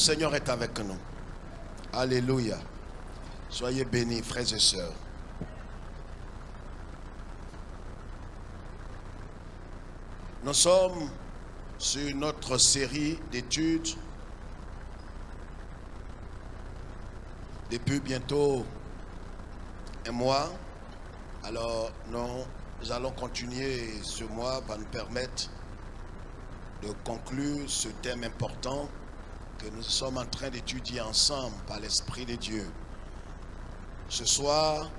Seigneur est avec nous. Alléluia. Soyez bénis, frères et sœurs. Nous sommes sur notre série d'études depuis bientôt un mois. Alors nous allons continuer ce mois, va nous permettre de conclure ce thème important que nous sommes en train d'étudier ensemble par l'Esprit de Dieu. Ce soir,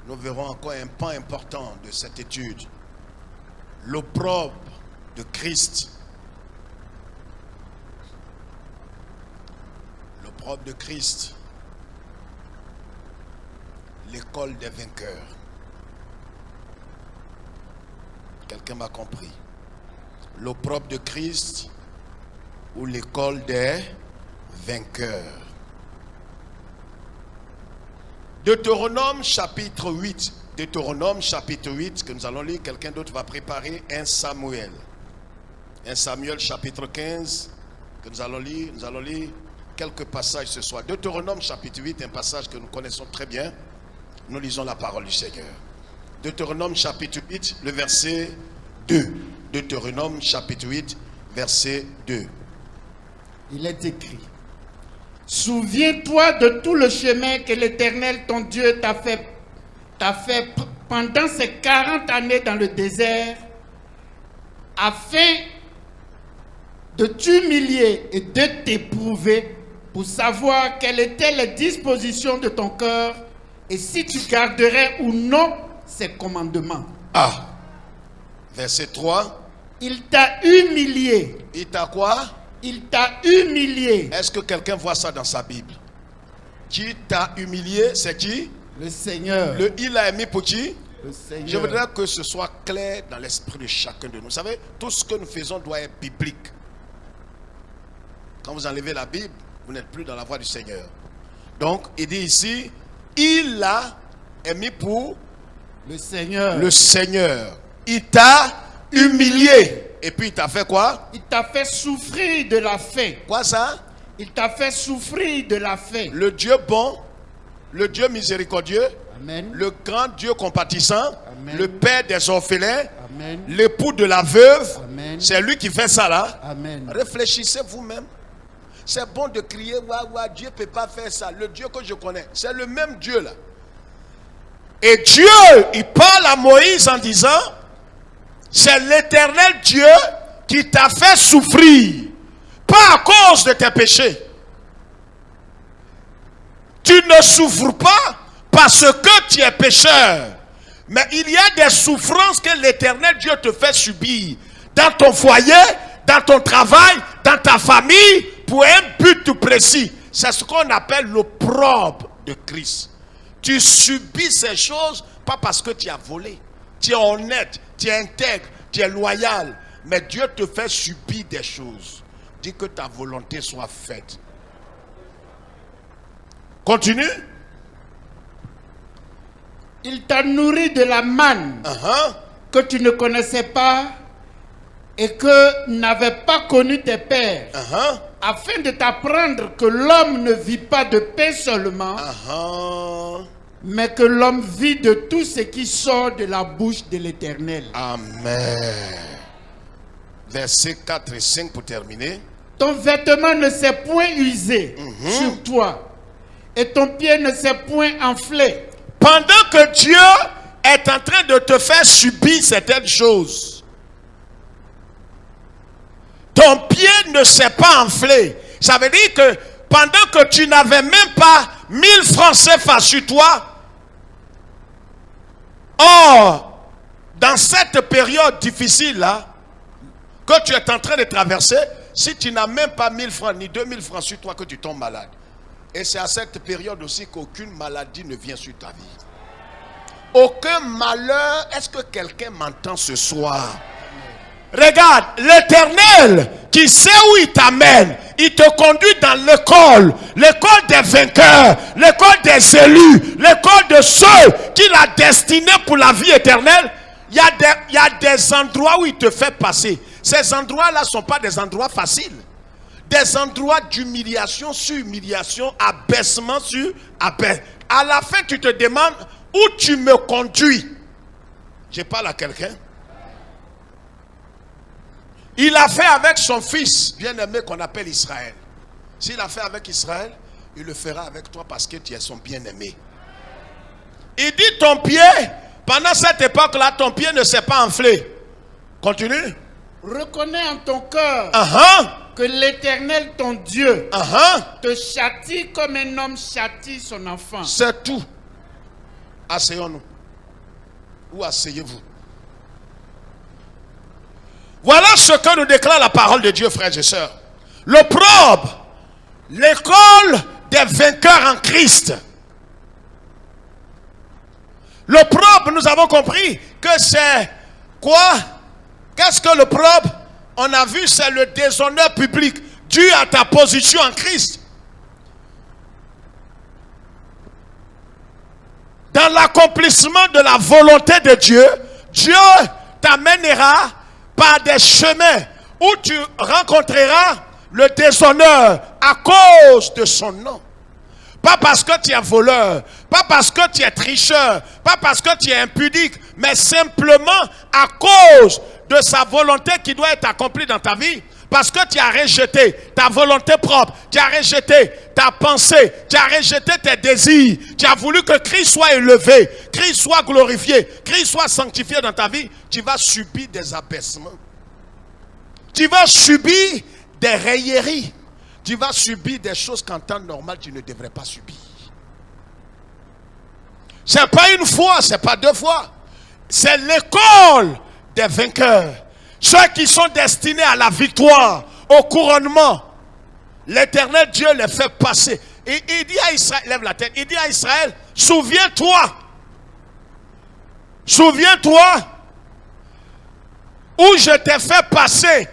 nous verrons encore un pan important de cette étude. L'opprobre de Christ. L'opprobre de Christ. L'école des vainqueurs. Quelqu'un m'a compris. L'opprobre de Christ ou l'école des vainqueurs. Deutéronome chapitre 8. Deutéronome chapitre 8 que nous allons lire. Quelqu'un d'autre va préparer 1 Samuel. 1 Samuel chapitre 15 que nous allons lire. Nous allons lire quelques passages ce soir. Deutéronome chapitre 8, un passage que nous connaissons très bien. Nous lisons la parole du Seigneur. Deutéronome chapitre 8, le verset 2. Deutéronome chapitre 8, verset 2. Il est écrit: souviens-toi de tout le chemin que l'Éternel ton Dieu t'a fait pendant ces 40 années dans le désert, afin de t'humilier et de t'éprouver pour savoir quelles étaient les dispositions de ton cœur et si tu garderais ou non ses commandements. Ah, verset 3. Il t'a humilié. Il t'a quoi? Il t'a humilié. Est-ce que quelqu'un voit ça dans sa Bible? Qui t'a humilié, c'est qui? Le Seigneur. Le il a mis pour qui? Le Seigneur. Je voudrais que ce soit clair dans l'esprit de chacun de nous. Vous savez, tout ce que nous faisons doit être biblique. Quand vous enlevez la Bible, vous n'êtes plus dans la voie du Seigneur. Donc, il dit ici, il a mis pour le Seigneur. Le Seigneur. Il t'a humilié. Et puis il t'a fait quoi? Il t'a fait souffrir de la faim. Quoi ça? Il t'a fait souffrir de la faim. Le Dieu bon, le Dieu miséricordieux, Amen. Le grand Dieu compatissant, Amen. Le Père des orphelins, Amen. L'époux de la veuve, Amen. C'est lui qui fait ça là. Amen. Réfléchissez vous-même. C'est bon de crier, ouah, Dieu ne peut pas faire ça. Le Dieu que je connais, c'est le même Dieu là. Et Dieu, il parle à Moïse en disant, c'est l'Éternel Dieu qui t'a fait souffrir, pas à cause de tes péchés. Tu ne souffres pas parce que tu es pécheur. Mais il y a des souffrances que l'Éternel Dieu te fait subir dans ton foyer, dans ton travail, dans ta famille, pour un but précis. C'est ce qu'on appelle l'opprobre de Christ. Tu subis ces choses pas parce que tu as volé. Tu es honnête, tu es intègre, tu es loyal. Mais Dieu te fait subir des choses. Dis que ta volonté soit faite. Continue. Il t'a nourri de la manne que tu ne connaissais pas et que n'avaient pas connu tes pères, afin de t'apprendre que l'homme ne vit pas de pain seulement, mais que l'homme vit de tout ce qui sort de la bouche de l'Éternel. Amen. Versets 4 et 5 pour terminer. Ton vêtement ne s'est point usé sur toi, et ton pied ne s'est point enflé. Pendant que Dieu est en train de te faire subir certaines choses, ton pied ne s'est pas enflé. Ça veut dire que pendant que tu n'avais même pas 1000 francs CFA sur toi, or, dans cette période difficile là, que tu es en train de traverser, si tu n'as même pas 1000 francs ni 2000 francs sur toi, que tu tombes malade. Et c'est à cette période aussi qu'aucune maladie ne vient sur ta vie. Aucun malheur. Est-ce que quelqu'un m'entend ce soir? Regarde, l'Éternel qui sait où il t'amène, il te conduit dans l'école des vainqueurs, l'école des élus, l'école de ceux qu'il a destinés pour la vie éternelle. Il y a des endroits où il te fait passer. Ces endroits-là ne sont pas des endroits faciles. des endroits d'humiliation sur humiliation, abaissement sur abaissement. À la fin, tu te demandes où tu me conduis. Je parle à quelqu'un. Il a fait avec son fils bien-aimé qu'on appelle Israël. S'il a fait avec Israël, il le fera avec toi parce que tu es son bien-aimé. Il dit ton pied, pendant cette époque-là, ton pied ne s'est pas enflé. Continue. Reconnais en ton cœur que l'Éternel, ton Dieu, te châtie comme un homme châtie son enfant. C'est tout. Asseyons-nous. Ou asseyez-vous. Voilà ce que nous déclare la parole de Dieu, frères et sœurs. L'opprobre, l'école des vainqueurs en Christ. L'opprobre, nous avons compris que c'est quoi? Qu'est-ce que l'opprobre? On a vu, c'est le déshonneur public dû à ta position en Christ. Dans l'accomplissement de la volonté de Dieu, Dieu t'amènera par des chemins où tu rencontreras le déshonneur à cause de son nom. Pas parce que tu es voleur, pas parce que tu es tricheur, pas parce que tu es impudique, mais simplement à cause de sa volonté qui doit être accomplie dans ta vie. Parce que tu as rejeté ta volonté propre, tu as rejeté ta pensée, tu as rejeté tes désirs, tu as voulu que Christ soit élevé, Christ soit glorifié, Christ soit sanctifié dans ta vie, tu vas subir des abaissements. Tu vas subir des railleries. Tu vas subir des choses qu'en temps normal tu ne devrais pas subir. C'est pas une fois, c'est pas deux fois. C'est l'école des vainqueurs. Ceux qui sont destinés à la victoire, au couronnement. L'Éternel Dieu les fait passer. Et il dit à Israël, lève la tête, il dit à Israël, souviens-toi. Souviens-toi où je t'ai fait passer.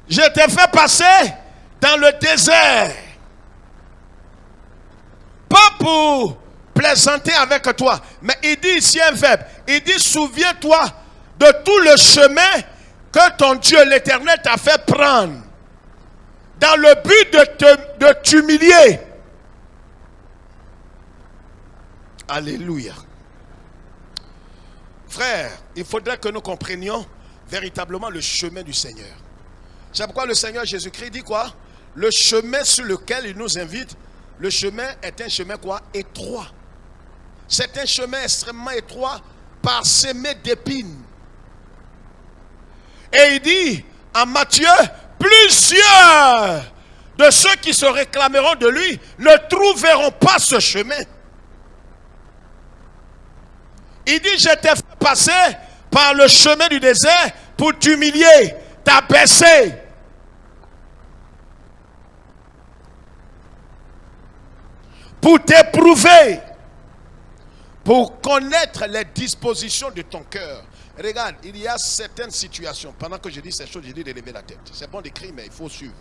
Je t'ai fait passer dans le désert. Pas pour plaisanter avec toi. Mais il dit ici un verbe. Il dit souviens-toi de tout le chemin que ton Dieu l'Éternel t'a fait prendre. Dans le but de t'humilier. Alléluia. Frère, il faudrait que nous comprenions véritablement le chemin du Seigneur. C'est pourquoi le Seigneur Jésus-Christ dit quoi? Le chemin sur lequel il nous invite, le chemin est un chemin quoi? Étroit. C'est un chemin extrêmement étroit, parsemé d'épines. Et il dit en Matthieu, plusieurs de ceux qui se réclameront de lui ne trouveront pas ce chemin. Il dit, je t'ai fait passer par le chemin du désert pour t'humilier, t'abaisser. Pour t'éprouver, pour connaître les dispositions de ton cœur. Regarde, il y a certaines situations. Pendant que je dis ces choses, je dis de lever la tête. C'est bon d'écrire, mais il faut suivre.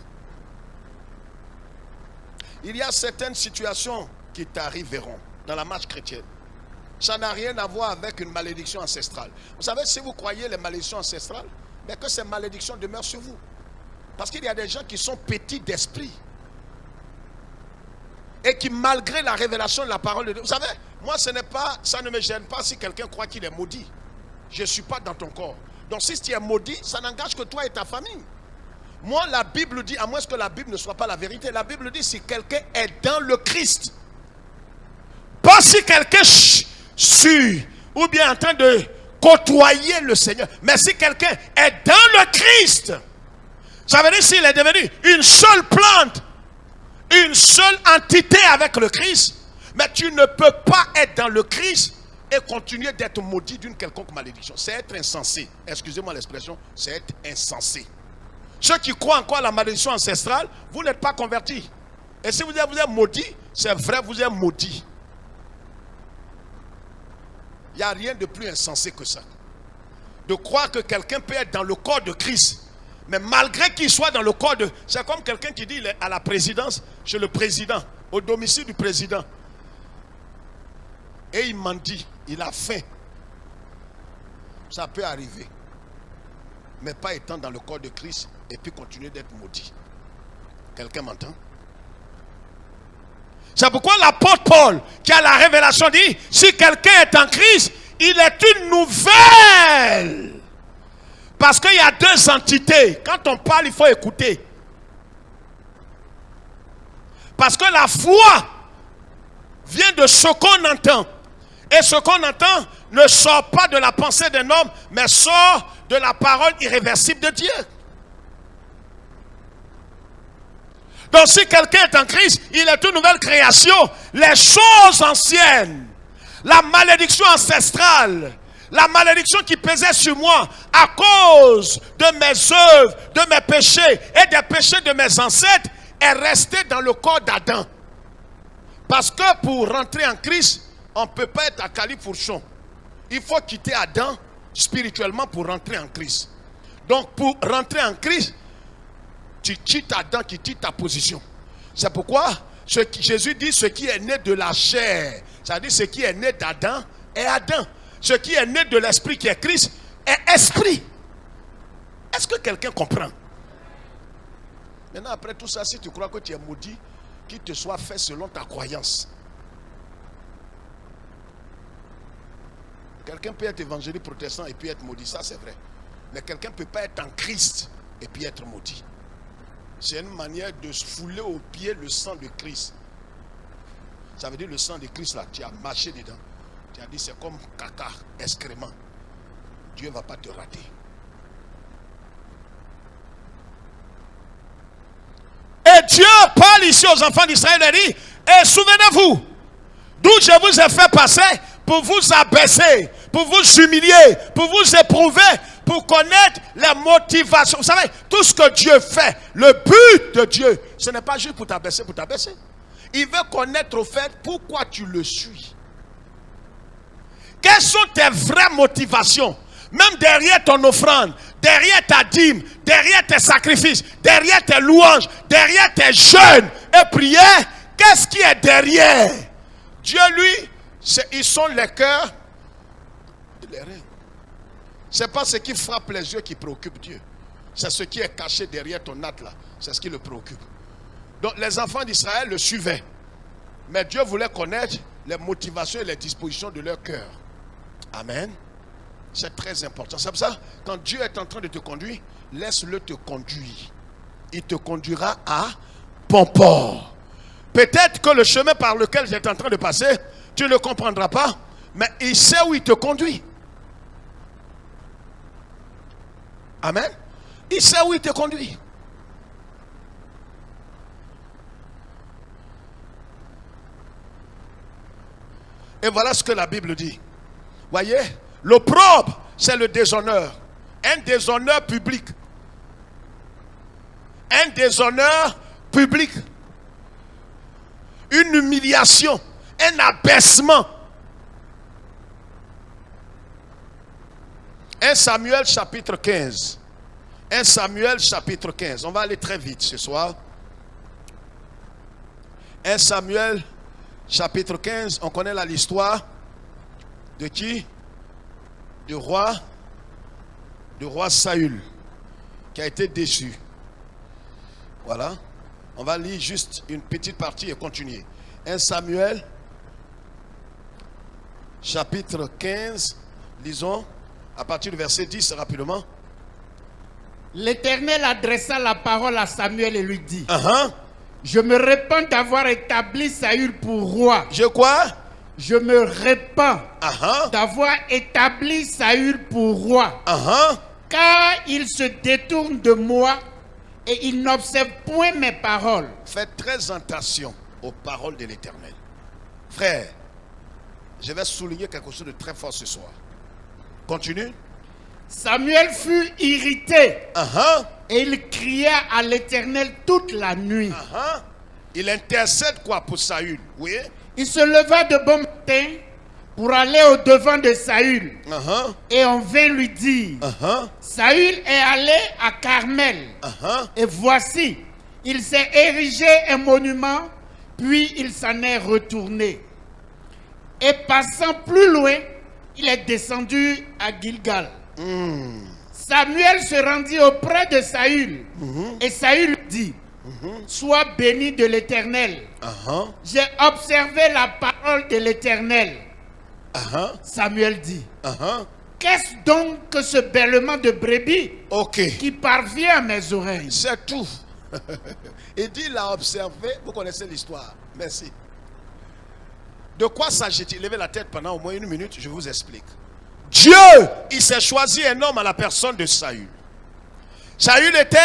Il y a certaines situations qui t'arriveront dans la marche chrétienne. Ça n'a rien à voir avec une malédiction ancestrale. Vous savez, si vous croyez les malédictions ancestrales, mais que ces malédictions demeurent sur vous. Parce qu'il y a des gens qui sont petits d'esprit. Et qui, malgré la révélation de la parole de Dieu, vous savez, moi, ça ne me gêne pas si quelqu'un croit qu'il est maudit. Je ne suis pas dans ton corps. Donc, si tu es maudit, ça n'engage que toi et ta famille. Moi, la Bible dit, à moins que la Bible ne soit pas la vérité, la Bible dit si quelqu'un est dans le Christ. Pas si quelqu'un suit ou bien en train de côtoyer le Seigneur. Mais si quelqu'un est dans le Christ, ça veut dire s'il est devenu une seule plante, une seule entité avec le Christ, mais tu ne peux pas être dans le Christ et continuer d'être maudit d'une quelconque malédiction. C'est être insensé. Excusez-moi l'expression, c'est être insensé. Ceux qui croient encore à la malédiction ancestrale, vous n'êtes pas convertis. Et si vous êtes maudit, c'est vrai, vous êtes maudit. Il n'y a rien de plus insensé que ça. De croire que quelqu'un peut être dans le corps de Christ. Mais malgré qu'il soit dans le corps de... C'est comme quelqu'un qui dit il est à la présidence, chez le président, au domicile du président. Et il mendie, il a faim. Ça peut arriver. mais pas étant dans le corps de Christ et puis continuer d'être maudit. Quelqu'un m'entend? C'est pourquoi l'apôtre Paul, qui a la révélation, dit, si quelqu'un est en Christ, il est une nouvelle. Parce qu'il y a deux entités. Quand on parle, il faut écouter. Parce que la foi vient de ce qu'on entend. Et ce qu'on entend ne sort pas de la pensée d'un homme, mais sort de la parole irréversible de Dieu. Donc si quelqu'un est en Christ, il est une nouvelle création. Les choses anciennes, la malédiction ancestrale, la malédiction qui pesait sur moi à cause de mes œuvres, de mes péchés et des péchés de mes ancêtres est restée dans le corps d'Adam. Parce que pour rentrer en Christ, on ne peut pas être à califourchon. Il faut quitter Adam spirituellement pour rentrer en Christ. Donc pour rentrer en Christ, tu quittes Adam qui quitte ta position. C'est pourquoi Jésus dit ce qui est né de la chair, c'est-à-dire ce qui est né d'Adam est Adam. Ce qui est né de l'esprit qui est Christ est esprit. Est-ce que quelqu'un comprend? Maintenant après tout ça, si tu crois que tu es maudit, qu'il te soit fait selon ta croyance. Quelqu'un peut être évangélique protestant et puis être maudit, ça c'est vrai. Mais quelqu'un ne peut pas être en Christ et puis être maudit. C'est une manière de se fouler aux pieds le sang de Christ. Ça veut dire le sang de Christ là, tu as marché dedans. Tu as dit c'est comme caca, excrément. Dieu ne va pas te rater. Et Dieu parle ici aux enfants d'Israël et dit, et souvenez-vous, d'où je vous ai fait passer pour vous abaisser, pour vous humilier, pour vous éprouver, pour connaître les motivations. Vous savez, tout ce que Dieu fait, le but de Dieu, ce n'est pas juste pour t'abaisser, Il veut connaître au fait pourquoi tu le suis. Quelles sont tes vraies motivations? Même derrière ton offrande, derrière ta dîme, derrière tes sacrifices, derrière tes louanges, derrière tes jeûnes et prières, qu'est-ce qui est derrière? Dieu, lui, ils sont les cœurs et les reins. Ce n'est pas ce qui frappe les yeux qui préoccupe Dieu. C'est ce qui est caché derrière ton hâte là. C'est ce qui le préoccupe. Donc les enfants d'Israël le suivaient. Mais Dieu voulait connaître les motivations et les dispositions de leur cœur. Amen. C'est très important. C'est pour ça, quand Dieu est en train de te conduire, laisse-le te conduire. Il te conduira à bon port. Peut-être que le chemin par lequel tu es en train de passer, tu ne comprendras pas, mais il sait où il te conduit. Amen. Il sait où il te conduit. Et voilà ce que la Bible dit. Voyez, l'opprobre, c'est le déshonneur. Un déshonneur public. Un déshonneur public. Une humiliation. Un abaissement. 1 Samuel chapitre 15. 1 Samuel chapitre 15. On va aller très vite ce soir. 1 Samuel chapitre 15. On connaît l'histoire de qui? Du roi Saül, qui a été déçu. Voilà. On va lire juste une petite partie et continuer. 1 Samuel chapitre 15. Lisons à partir du verset 10 rapidement. L'Éternel adressa la parole à Samuel et lui dit, Je me répands d'avoir établi Saül pour roi. Je quoi? Je me répands d'avoir établi Saül pour roi. Car il se détourne de moi et il n'observe point mes paroles. Faites très attention aux paroles de l'Éternel. Frère, je vais souligner quelque chose de très fort ce soir. Continue. Samuel fut irrité et il cria à l'Éternel toute la nuit. Il intercède quoi pour Saül? Oui. Il se leva de bon matin pour aller au devant de Saül. Et on vint lui dire, Saül est allé à Carmel. Et voici, il s'est érigé un monument, puis il s'en est retourné. Et passant plus loin, il est descendu à Gilgal. Samuel se rendit auprès de Saül. Et Saül dit, sois béni de l'Éternel. J'ai observé la parole de l'Éternel. Samuel dit, qu'est-ce donc que ce bêlement de brebis qui parvient à mes oreilles? C'est tout. Il dit, il a observé. Vous connaissez l'histoire. Merci. De quoi s'agit-il? Levez la tête pendant au moins 1 minute, je vous explique. Dieu, il s'est choisi un homme à la personne de Saül. Saül était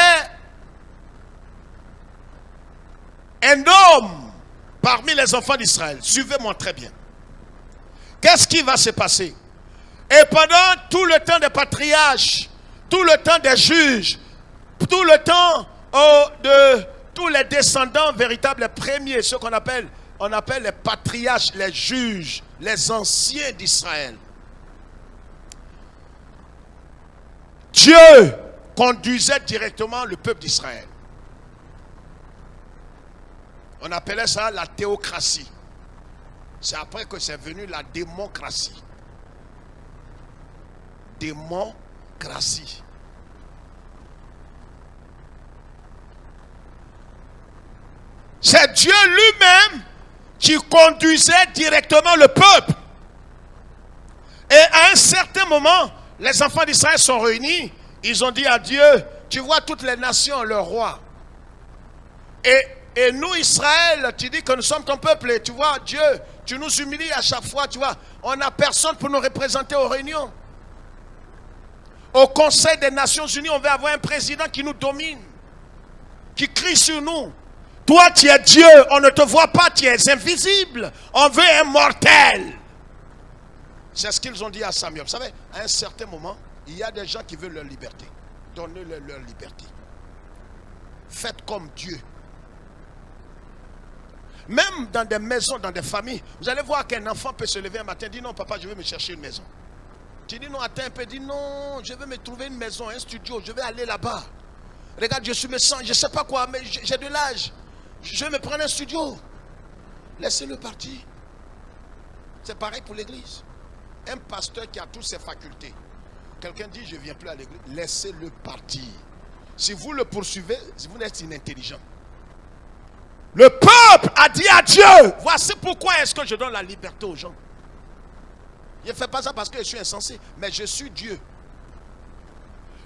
un homme parmi les enfants d'Israël. Suivez-moi très bien. Qu'est-ce qui va se passer? Et pendant tout le temps des patriarches, tout le temps des juges, tout le temps de tous les descendants véritables, les premiers, ceux qu'on appelle, les patriarches, les juges, les anciens d'Israël. Dieu conduisait directement le peuple d'Israël. On appelait ça la théocratie. C'est après que c'est venu la démocratie. Démocratie. C'est Dieu lui-même qui conduisait directement le peuple. Et à un certain moment, les enfants d'Israël sont réunis. Ils ont dit à Dieu, tu vois toutes les nations, leur roi. Et nous, Israël, tu dis que nous sommes ton peuple. Et tu vois, Dieu, tu nous humilies à chaque fois. Tu vois, on n'a personne pour nous représenter aux réunions. Au Conseil des Nations Unies, on veut avoir un président qui nous domine, qui crie sur nous. Toi, tu es Dieu, on ne te voit pas, tu es invisible. On veut un mortel. C'est ce qu'ils ont dit à Samuel. Vous savez, à un certain moment, il y a des gens qui veulent leur liberté. Donnez-leur leur liberté. Faites comme Dieu. Même dans des maisons, dans des familles, vous allez voir qu'un enfant peut se lever un matin et dire non, papa, je vais me chercher une maison. Tu dis non, attends un peu, dis non, je vais me trouver une maison, un studio, je vais aller là-bas. Regarde, je me sens, je ne sais pas quoi, mais j'ai de l'âge. Je vais me prendre un studio. Laissez-le partir. C'est pareil pour l'église. Un pasteur qui a toutes ses facultés. Quelqu'un dit, je ne viens plus à l'église. Laissez-le partir. Si vous le poursuivez, vous êtes inintelligent. Le peuple a dit à Dieu, voici pourquoi est-ce que je donne la liberté aux gens. Je ne fais pas ça parce que je suis insensé, mais je suis Dieu.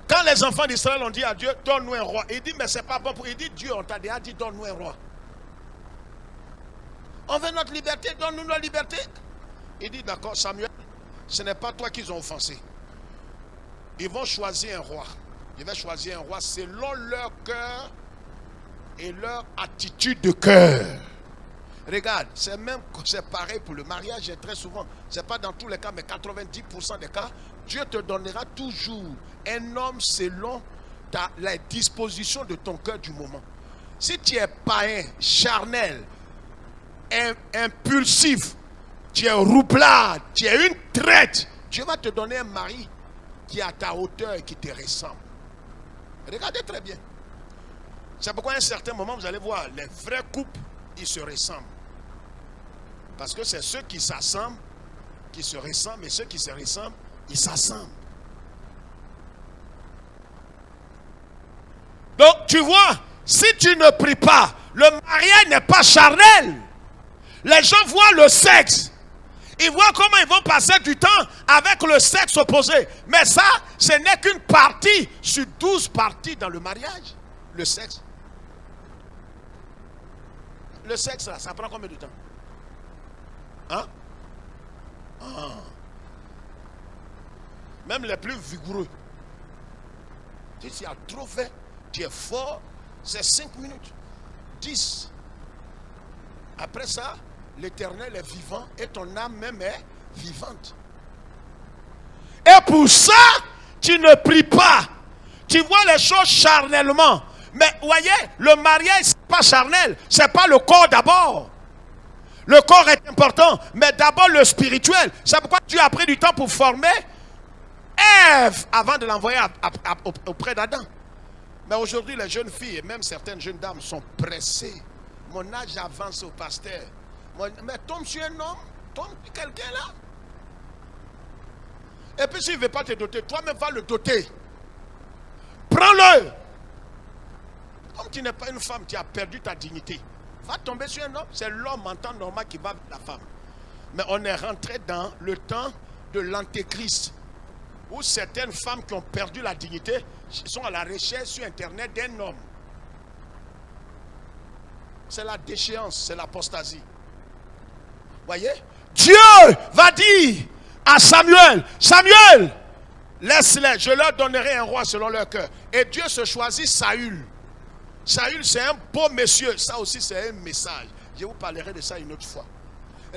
Quand les enfants d'Israël ont dit à Dieu, donne-nous un roi. Il dit, mais c'est pas bon pour... Il dit, Dieu, on t'a déjà dit, donne-nous un roi. On veut notre liberté, donne-nous notre liberté. Il dit, d'accord, Samuel, ce n'est pas toi qu'ils ont offensé. Ils vont choisir un roi. Ils vont choisir un roi selon leur cœur et leur attitude de cœur. Regarde, c'est pareil pour le mariage très souvent. Ce n'est pas dans tous les cas, mais 90% des cas, Dieu te donnera toujours un homme selon la disposition de ton cœur du moment. Si tu es païen, charnel, impulsif, tu es roublard, tu es une traite, Dieu va te donner un mari qui est à ta hauteur et qui te ressemble. Regardez très bien. C'est pourquoi à un certain moment, vous allez voir, les vrais couples, ils se ressemblent. Parce que c'est ceux qui s'assemblent, qui se ressemblent, et ceux qui se ressemblent, ils s'assemblent. Donc, tu vois, si tu ne pries pas, le mariage n'est pas charnel. Les gens voient le sexe. Ils voient comment ils vont passer du temps avec le sexe opposé. Mais ça, ce n'est qu'une partie sur 12 parties dans le mariage. Le sexe. Le sexe, là, ça prend combien de temps? Hein? Même les plus vigoureux. Tu as trop fait, tu es fort, c'est 5 minutes, 10. Après ça, l'Éternel est vivant et ton âme même est vivante. Et pour ça, tu ne pries pas. Tu vois les choses charnellement. Mais voyez, le mariage, ce n'est pas charnel. Ce n'est pas le corps d'abord. Le corps est important, mais d'abord le spirituel. C'est pourquoi Dieu a pris du temps pour former Ève avant de l'envoyer auprès d'Adam. Mais aujourd'hui, les jeunes filles et même certaines jeunes dames sont pressées. Mon âge avance au pasteur. Mais tombe sur un homme, tombe sur quelqu'un là. Et puis s'il ne veut pas te doter, toi-même va le doter. prends-le. Comme tu n'es pas une femme, tu as perdu ta dignité. Va tomber sur un homme, c'est l'homme en temps normal qui va avec la femme. Mais on est rentré dans le temps de l'antéchrist, où certaines femmes qui ont perdu la dignité sont à la recherche sur internet d'un homme. C'est la déchéance, c'est l'apostasie. Voyez? Dieu va dire à Samuel, Samuel, laisse-les, je leur donnerai un roi selon leur cœur. Et Dieu se choisit Saül. Saül, c'est un beau monsieur. Ça aussi, c'est un message. Je vous parlerai de ça une autre fois.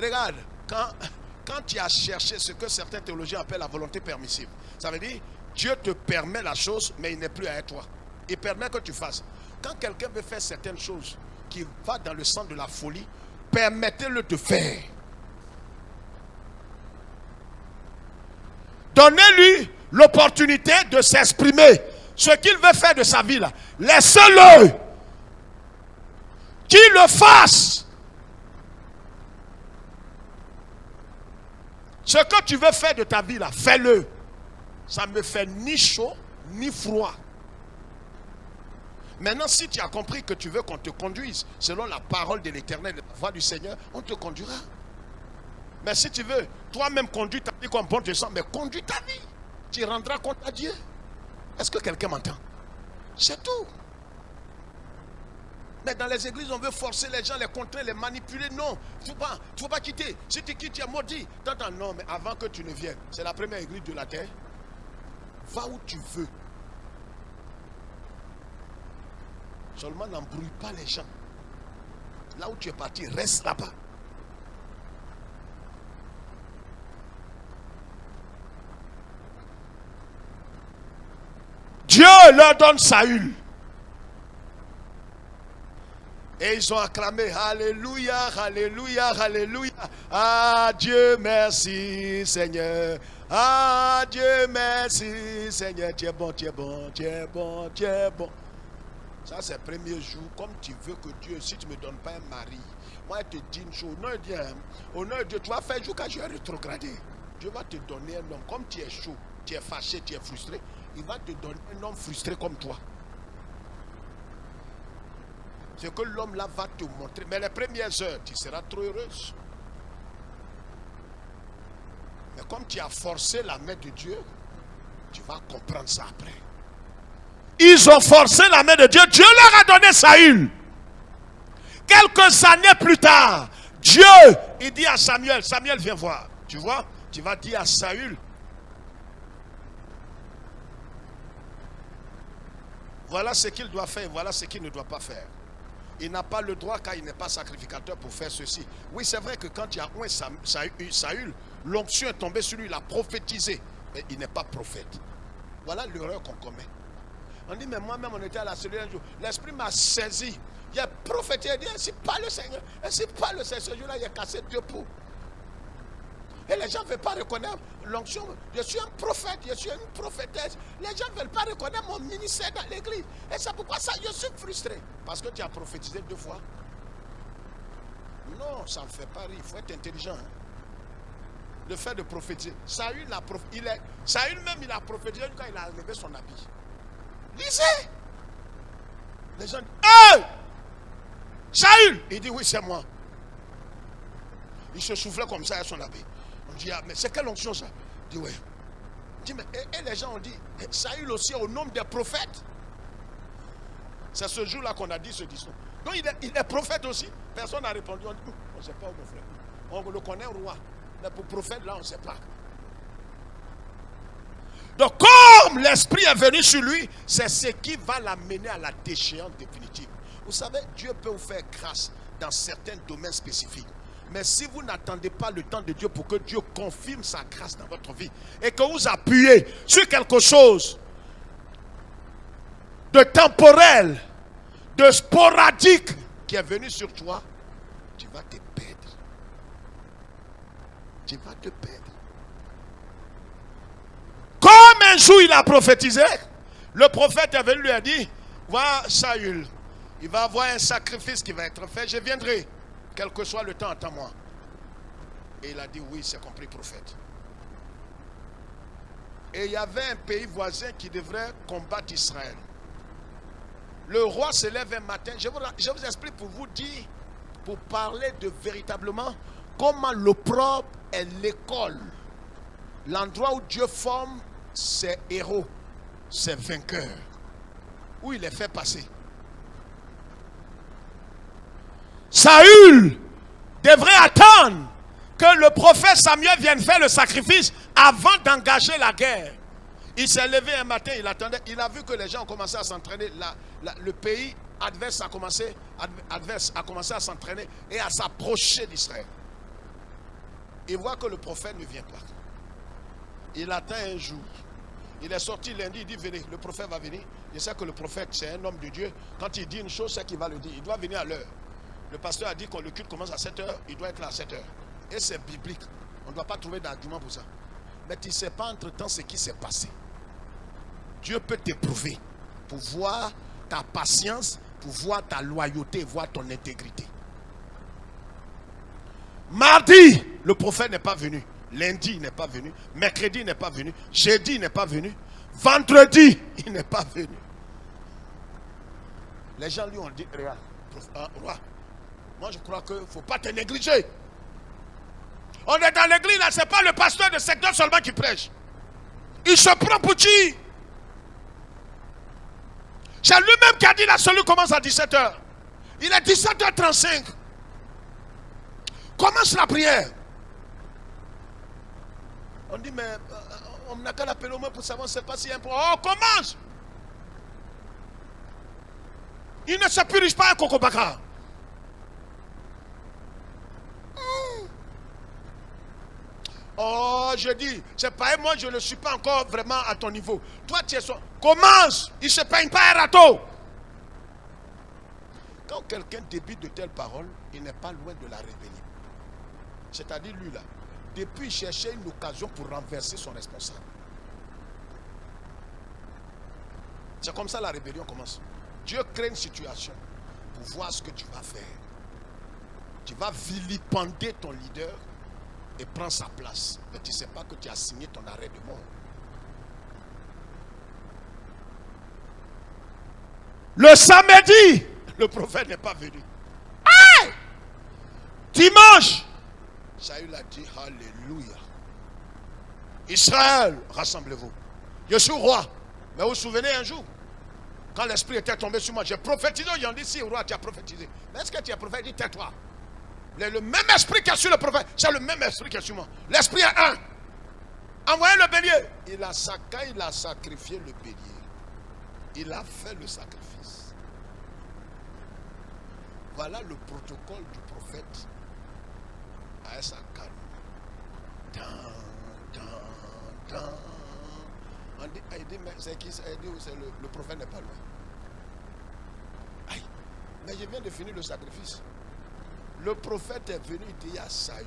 Regarde, quand tu as cherché ce que certains théologiens appellent la volonté permissive, ça veut dire Dieu te permet la chose, mais il n'est plus à toi. Il permet que tu fasses. Quand quelqu'un veut faire certaines choses qui va dans le sens de la folie, permettez-le de faire. Donnez-lui l'opportunité de s'exprimer. Ce qu'il veut faire de sa vie là, laissez-le. Qu'il le fasse. Ce que tu veux faire de ta vie là, fais-le. Ça ne me fait ni chaud ni froid. Maintenant, si tu as compris que tu veux qu'on te conduise selon la parole de l'Éternel, la voix du Seigneur, on te conduira. Mais si tu veux toi-même conduire ta vie comme bon te semble, mais conduis ta vie. Tu rendras compte à Dieu. Est-ce que quelqu'un m'entend? C'est tout. Mais dans les églises, on veut forcer les gens, les contraindre, les manipuler. Non, il ne faut pas quitter. Si tu quittes, tu es maudit. Non, mais avant que tu ne viennes, c'est la première église de la terre. Va où tu veux. Seulement n'embrouille pas les gens. Là où tu es parti, reste là-bas. Dieu leur donne Saül. Et ils ont acclamé Alléluia, Alléluia, Alléluia. Ah Dieu merci Seigneur. Ah Dieu merci Seigneur. Tu es bon, tu es bon, tu es bon, tu es bon. Ça c'est le premier jour. Comme tu veux que Dieu, si tu ne me donnes pas un mari, moi je te dis une chose. Au nom de Dieu, tu vas faire jusqu'à je vais rétrograder. Dieu va te donner un homme. Comme tu es chaud, tu es fâché, tu es frustré, il va te donner un homme frustré comme toi. Ce que l'homme là va te montrer. Mais les premières heures, tu seras trop heureuse. Mais comme tu as forcé la main de Dieu, tu vas comprendre ça après. Ils ont forcé la main de Dieu. Dieu leur a donné Saül. Quelques années plus tard, Dieu, il dit à Samuel, Samuel viens voir. Tu vois, tu vas dire à Saül, voilà ce qu'il doit faire, voilà ce qu'il ne doit pas faire. Il n'a pas le droit car il n'est pas sacrificateur pour faire ceci. Oui, c'est vrai que quand il y a un Saül, l'onction est tombée sur lui, il a prophétisé. Mais il n'est pas prophète. Voilà l'erreur qu'on commet. On dit, mais moi-même, on était à la cellule un jour. L'esprit m'a saisi. Il a prophétisé, il a dit, ainsi pas le Seigneur. Ainsi pas le Seigneur. Ce jour-là, il a cassé 2 poux. Et les gens ne veulent pas reconnaître l'onction. Je suis un prophète, je suis une prophétesse. Les gens ne veulent pas reconnaître mon ministère dans l'église. Et c'est pourquoi ça, je suis frustré. Parce que tu as prophétisé 2 fois. Non, ça ne fait pas rire. Il faut être intelligent. Hein. Le fait de prophétiser. Saül même, il a prophétisé quand il a enlevé son habit. Lisez. Les gens disent, hey! Saül! Il dit, oui, c'est moi. Il se soufflait comme ça à son habit. On dit, ah, mais c'est quelle onction ça? Il dit, oui. Il dit, mais, et les gens ont dit, Saül aussi au nom des prophètes. C'est ce jour-là qu'on a dit ce discours. Donc il est prophète aussi. Personne n'a répondu. On dit, on ne sait pas où mon frère. On le connaît roi. Mais pour prophète, là, on ne sait pas. Donc, comme l'esprit est venu sur lui, c'est ce qui va l'amener à la déchéance définitive. Vous savez, Dieu peut vous faire grâce dans certains domaines spécifiques. Mais si vous n'attendez pas le temps de Dieu pour que Dieu confirme sa grâce dans votre vie et que vous appuyez sur quelque chose de temporel, de sporadique qui est venu sur toi, tu vas te perdre. Tu vas te perdre. Comme un jour il a prophétisé, le prophète est venu lui a dit, vois Saül, il va avoir un sacrifice qui va être fait, je viendrai, quel que soit le temps, attends-moi. Et il a dit, oui, c'est compris, prophète. Et il y avait un pays voisin qui devrait combattre Israël. Le roi se lève un matin. Je vous explique pour vous dire, pour parler de véritablement comment l'opprobre est l'école. L'endroit où Dieu forme ses héros, ses vainqueurs. Où il les fait passer. Saül devrait attendre que le prophète Samuel vienne faire le sacrifice avant d'engager la guerre. Il s'est levé un matin, il attendait, il a vu que les gens ont commencé à s'entraîner. Le pays adverse a commencé à s'entraîner et à s'approcher d'Israël. Il voit que le prophète ne vient pas. Il attend un jour. Il est sorti lundi, il dit venez, le prophète va venir. Je sais que le prophète c'est un homme de Dieu. Quand il dit une chose, c'est qu'il va le dire. Il doit venir à l'heure. Le pasteur a dit que le culte commence à 7h, il doit être là à 7h. Et c'est biblique. On ne doit pas trouver d'argument pour ça. Mais tu ne sais pas entre-temps ce qui s'est passé. Dieu peut t'éprouver pour voir ta patience, pour voir ta loyauté, voir ton intégrité. Mardi, le prophète n'est pas venu. Lundi, il n'est pas venu. Mercredi, il n'est pas venu. Jeudi, il n'est pas venu. Vendredi, il n'est pas venu. Les gens lui ont dit, regarde, roi, moi je crois qu'il ne faut pas te négliger. On est dans l'église, là, ce n'est pas le pasteur de secteur seulement qui prêche. Il se prend pour qui? C'est lui-même qui a dit la salut commence à 17h. Il est 17h35. Commence la prière. On dit, mais on n'a qu'à l'appeler au moins pour savoir c'est pas si important. Oh, commence! Il ne se purge pas un cocobaka. Oh, je dis, c'est pas moi, je ne suis pas encore vraiment à ton niveau. Toi, tu es son. Commence! Il ne se peigne pas un râteau. Quand quelqu'un débite de telles paroles, il n'est pas loin de la rébellion. C'est-à-dire, lui là, depuis il cherchait une occasion pour renverser son responsable. C'est comme ça la rébellion commence. Dieu crée une situation pour voir ce que tu vas faire. Tu vas vilipender ton leader et prendre sa place. Mais tu ne sais pas que tu as signé ton arrêt de mort. Le samedi, le prophète n'est pas venu. Hey! Dimanche, Saül a dit Alléluia. Israël, rassemblez-vous. Je suis roi. Mais vous vous souvenez un jour, quand l'esprit était tombé sur moi, j'ai prophétisé. Ils ont dit si, roi, tu as prophétisé. Mais est-ce que tu as prophétisé? Tais-toi. Le même esprit qui est sur le prophète, c'est le même esprit qui est sur moi. L'esprit est un. Envoyez le bélier. Il a sacrifié le bélier. Il a fait le sacrifice. Voilà le protocole du prophète à sa calme. On dit, mais c'est qui? Le prophète n'est pas loin. Aïe, mais je viens de finir le sacrifice. Le prophète est venu dire à Saül,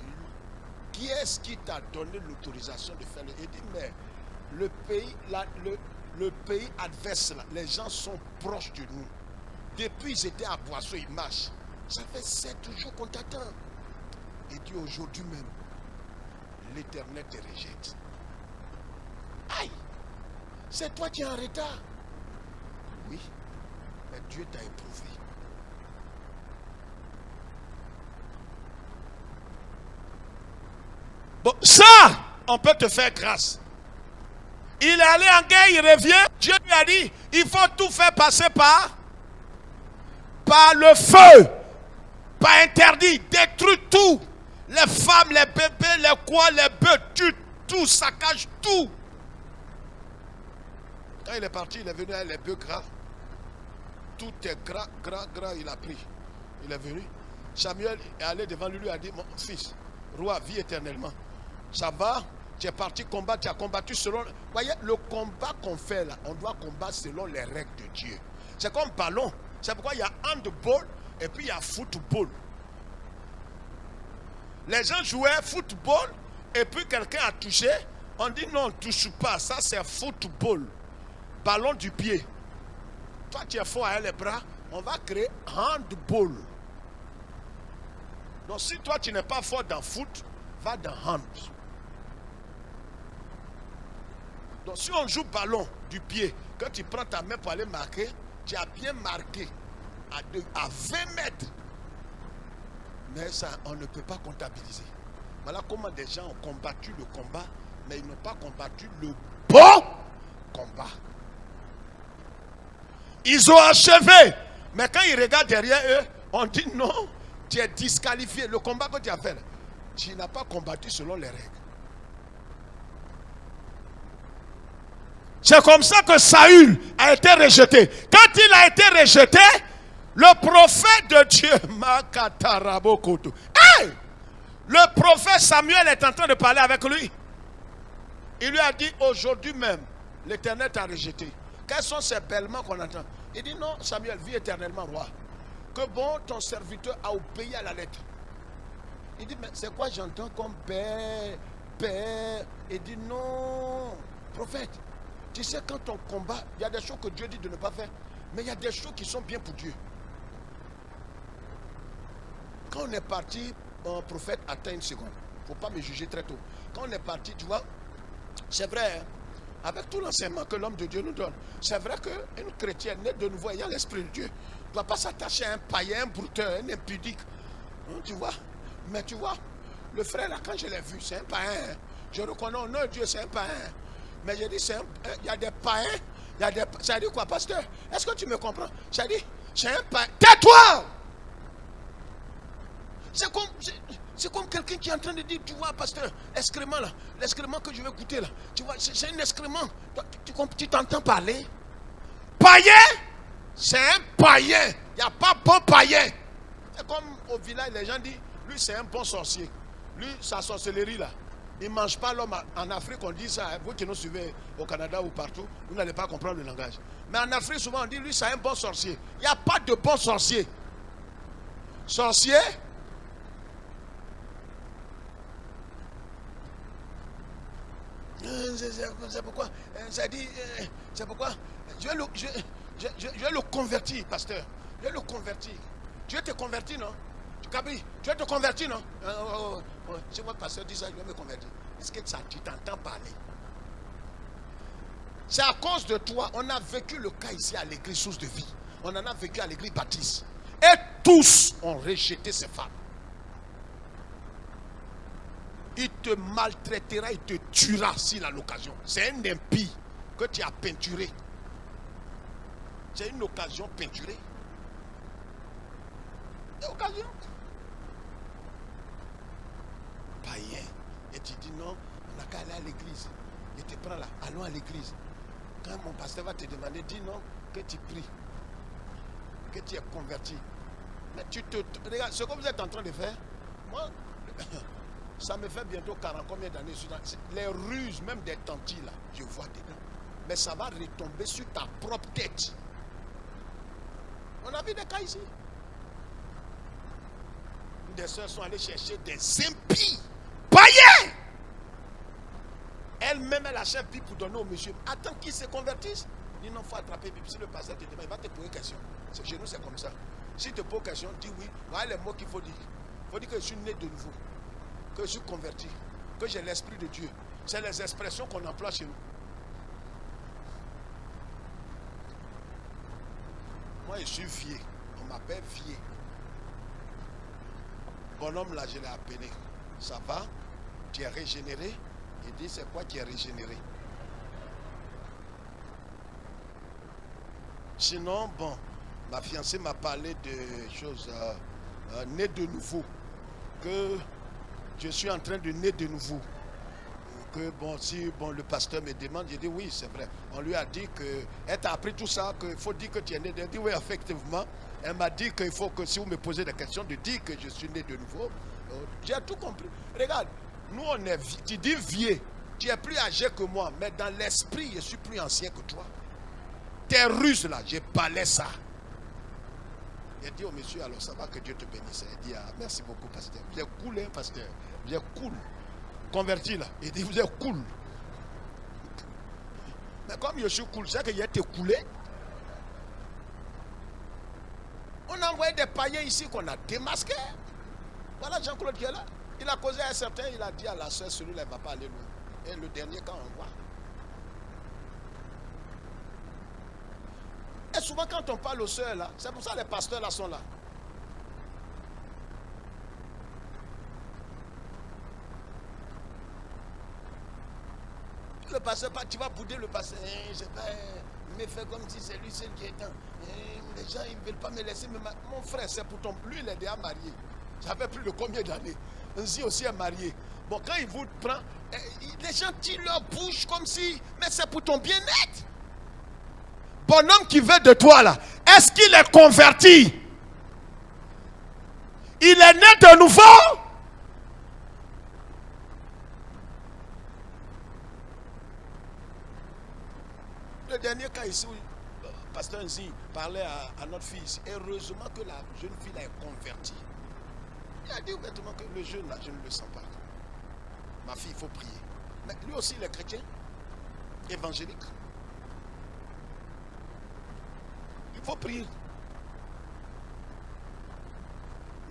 qui est-ce qui t'a donné l'autorisation de faire le... Il dit, mais le pays adverse, là, les gens sont proches de nous. Depuis ils étaient à Boisseau, ils marchent. Ça fait 7 jours qu'on t'attend. Il dit, aujourd'hui même, l'Éternel te rejette. Aïe, c'est toi qui es en retard. Oui, mais Dieu t'a éprouvé. Bon, ça, on peut te faire grâce. Il est allé en guerre, il revient. Dieu lui a dit, il faut tout faire passer par le feu. Pas interdit, détruit tout. Les femmes, les bébés, les quoi, les bœufs, tue tout, saccage tout. Quand il est parti, il est venu avec les bœufs gras. Tout est gras, il a pris. Il est venu. Samuel est allé devant lui, lui a dit, mon fils, roi, vis éternellement. Ça va, tu es parti combattre, tu as combattu selon... Vous voyez, le combat qu'on fait là, on doit combattre selon les règles de Dieu. C'est comme ballon. C'est pourquoi il y a handball et puis il y a football. Les gens jouaient football et puis quelqu'un a touché. On dit non, ne touche pas, ça c'est football. Ballon du pied. Toi tu es fort avec les bras, on va créer handball. Donc si toi tu n'es pas fort dans foot, va dans hand. Donc si on joue ballon du pied, quand tu prends ta main pour aller marquer, tu as bien marqué à 20 mètres. Mais ça, on ne peut pas comptabiliser. Voilà comment des gens ont combattu le combat, mais ils n'ont pas combattu le bon combat. Ils ont achevé. Mais quand ils regardent derrière eux, on dit non, tu es disqualifié. Le combat que tu as fait, tu n'as pas combattu selon les règles. C'est comme ça que Saül a été rejeté. Quand il a été rejeté, le prophète de Dieu, hey! Le prophète Samuel est en train de parler avec lui. Il lui a dit, aujourd'hui même, l'Éternel t'a rejeté. Quels sont ces bêlements qu'on entend? Il dit, non, Samuel, vis éternellement roi. Que bon, ton serviteur a obéi à la lettre. Il dit, mais c'est quoi j'entends comme père? Il dit, non, prophète, tu sais, quand on combat, il y a des choses que Dieu dit de ne pas faire, mais il y a des choses qui sont bien pour Dieu. Quand on est parti, un prophète attend une seconde. Il ne faut pas me juger très tôt. Quand on est parti, tu vois, c'est vrai, hein, avec tout l'enseignement que l'homme de Dieu nous donne, c'est vrai qu'une chrétienne née de nouveau ayant l'esprit de Dieu ne doit pas s'attacher à un païen, un brouteur, un impudique. Hein, tu vois. Mais tu vois, le frère là, quand je l'ai vu, c'est un païen. Je reconnais au nom de Dieu, c'est un païen. Mais j'ai dit, il y a des païens, ça dit quoi, pasteur? Est-ce que tu me comprends? Ça dit, c'est un païen. Tais-toi! C'est comme quelqu'un qui est en train de dire, tu vois, pasteur, excrément là, l'excrément que je vais goûter là, tu vois, c'est un excrément. Tu t'entends parler? Païen, c'est un païen. Il n'y a pas bon païen. C'est comme au village, les gens disent, lui c'est un bon sorcier. Lui, sa sorcellerie là, il ne mange pas l'homme. En Afrique, on dit ça, vous qui nous suivez au Canada ou partout, vous n'allez pas comprendre le langage. Mais en Afrique, souvent on dit, lui c'est un bon sorcier. Il n'y a pas de bon sorcier. Sorcier, c'est pourquoi, c'est pourquoi je vais le convertir, pasteur. Je vais le convertir. Dieu te convertit, non? Cabri, tu vas te convertir, non? Si votre pasteur dit ça, je vais me convertir. Est-ce que ça, tu t'entends parler? C'est à cause de toi. On a vécu le cas ici à l'église Source de Vie. On en a vécu à l'église Baptiste. Et tous ont rejeté ces femmes. Il te maltraitera, il te tuera s'il a l'occasion. C'est un impie que tu as peinturé. C'est une occasion peinturée. C'est une occasion. Païen. Et tu dis non, on n'a qu'à aller à l'église. Il te prend là, allons à l'église. Quand mon pasteur va te demander, dis non, que tu pries. Que tu es converti. Mais tu te... Regarde, ce que vous êtes en train de faire, moi... Ça me fait bientôt 40 combien d'années. Les ruses, même des tantis là, je vois dedans. Mais ça va retomber sur ta propre tête. On a vu des cas ici. Des soeurs sont allées chercher des impies, païens. Elle-même, elle achète Bible pour donner au monsieur. Attends qu'il se convertisse. Il non, faut attraper Bible. Si le pasteur te demande, il va te poser question. Chez nous, c'est comme ça. Si te pose question, dis oui. Voilà les mots qu'il faut dire. Il faut dire que je suis né de nouveau. Que je suis converti, que j'ai l'esprit de Dieu. C'est les expressions qu'on emploie chez nous. Moi, je suis vieux. On m'appelle vieux. Bonhomme, là, je l'ai appelé. Ça va? Tu es régénéré? Il dit, c'est quoi qui est régénéré? Sinon, bon, ma fiancée m'a parlé de choses nées de nouveau. Que... je suis en train de naître de nouveau. Que bon, si bon, le pasteur me demande, je dis oui, c'est vrai. On lui a dit que, elle t'a appris tout ça, qu'il faut dire que tu es né. Elle dit oui, effectivement. Elle m'a dit qu'il faut que si vous me posez des questions, de dire que je suis né de nouveau. J'ai tout compris. Regarde, nous on est, tu dis vieux, tu es plus âgé que moi, mais dans l'esprit, je suis plus ancien que toi. Tes ruses là, j'ai balai ça. Il dit au monsieur, alors ça va, que Dieu te bénisse. Il dit, ah, merci beaucoup, pasteur. Vous êtes cool, hein, pasteur. Vous êtes cool. Converti là. Il dit, vous êtes cool. Mais comme je suis cool, c'est qu'il a été coulé. On a envoyé des païens ici qu'on a démasqués. Voilà Jean-Claude qui est là. Il a causé à un certain, il a dit à la soeur, celui-là, il ne va pas aller loin. Et le dernier, quand on voit. Et souvent quand on parle aux sœurs là, c'est pour ça que les pasteurs là sont là. Le pasteur, tu vas bouder le pasteur. Je vais me faire comme si c'est lui seul qui est temps. Les gens ils ne veulent pas me laisser. Mon frère, c'est pour ton. Lui, il est déjà marié. Ça fait plus de combien d'années. Ainsi aussi est marié. Bon, quand il vous prend, les gens tirent leur bouche comme si. Mais c'est pour ton bien-être. Bonhomme qui veut de toi là, est-ce qu'il est converti? Il est né de nouveau? Le dernier cas ici, pasteur Nzi parlait à notre fils. Heureusement que la jeune fille là est convertie. Il a dit ouvertement que le jeune là, je ne le sens pas. Ma fille, il faut prier. Mais lui aussi, il est chrétien, évangélique. Il faut prier.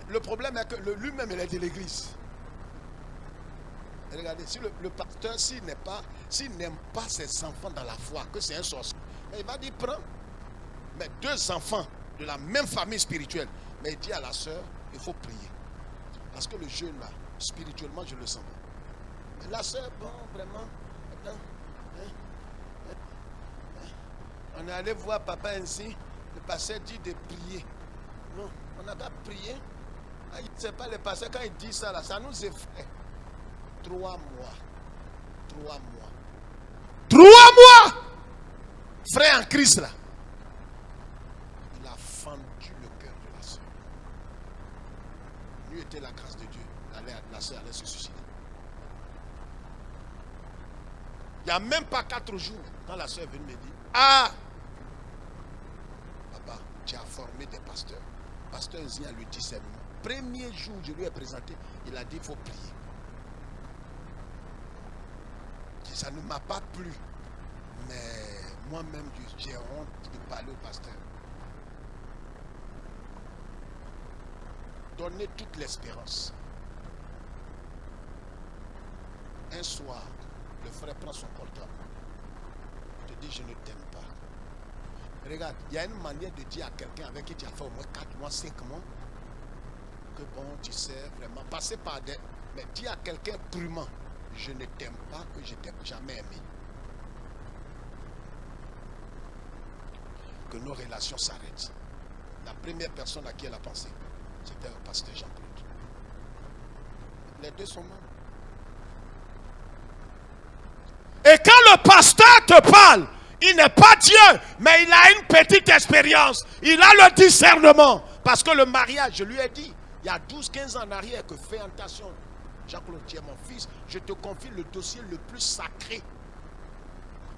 Le problème est que lui-même, il est de l'église. Regardez, si le pasteur, s'il n'aime pas ses enfants dans la foi, que c'est un sorcier, il va dire prends. Mais 2 enfants de la même famille spirituelle, mais il dit à la soeur, il faut prier. Parce que le jeune là, spirituellement, je le sens. Mais la soeur, bon, vraiment, on est allé voir papa ainsi, le pasteur dit de prier. Non, on n'a pas prié. Je ne sais pas, le pasteur, quand il dit ça, là, ça nous effraie. 3 mois. 3 mois! Frère en Christ là. Il a fendu le cœur de la soeur. Lui était la grâce de Dieu. La soeur allait se suicider. Il n'y a même pas 4 jours, quand la soeur est venue me dire, ah, papa, tu as formé des pasteurs. Pasteur Zia le discernement. Premier jour, je lui ai présenté, il a dit, il faut prier. Ça ne m'a pas plu. Mais moi-même, j'ai honte de parler au pasteur. Donnez toute l'espérance. Un soir, le frère prend son portable. Il te dit, je ne t'aime pas. Regarde, il y a une manière de dire à quelqu'un avec qui tu as fait au moins 4 mois, 5 mois, que bon, tu sais, vraiment, passer par des... Mais dis à quelqu'un crûment, je ne t'aime pas, que je t'ai jamais aimé. Que nos relations s'arrêtent. La première personne à qui elle a pensé, c'était le pasteur Jean-Claude. Les 2 sont morts. Et quand le pasteur te parle, il n'est pas Dieu, mais il a une petite expérience. Il a le discernement. Parce que le mariage, je lui ai dit, il y a 12-15 ans en arrière, que fais attention. Jean-Claude, tu es mon fils, je te confie le dossier le plus sacré.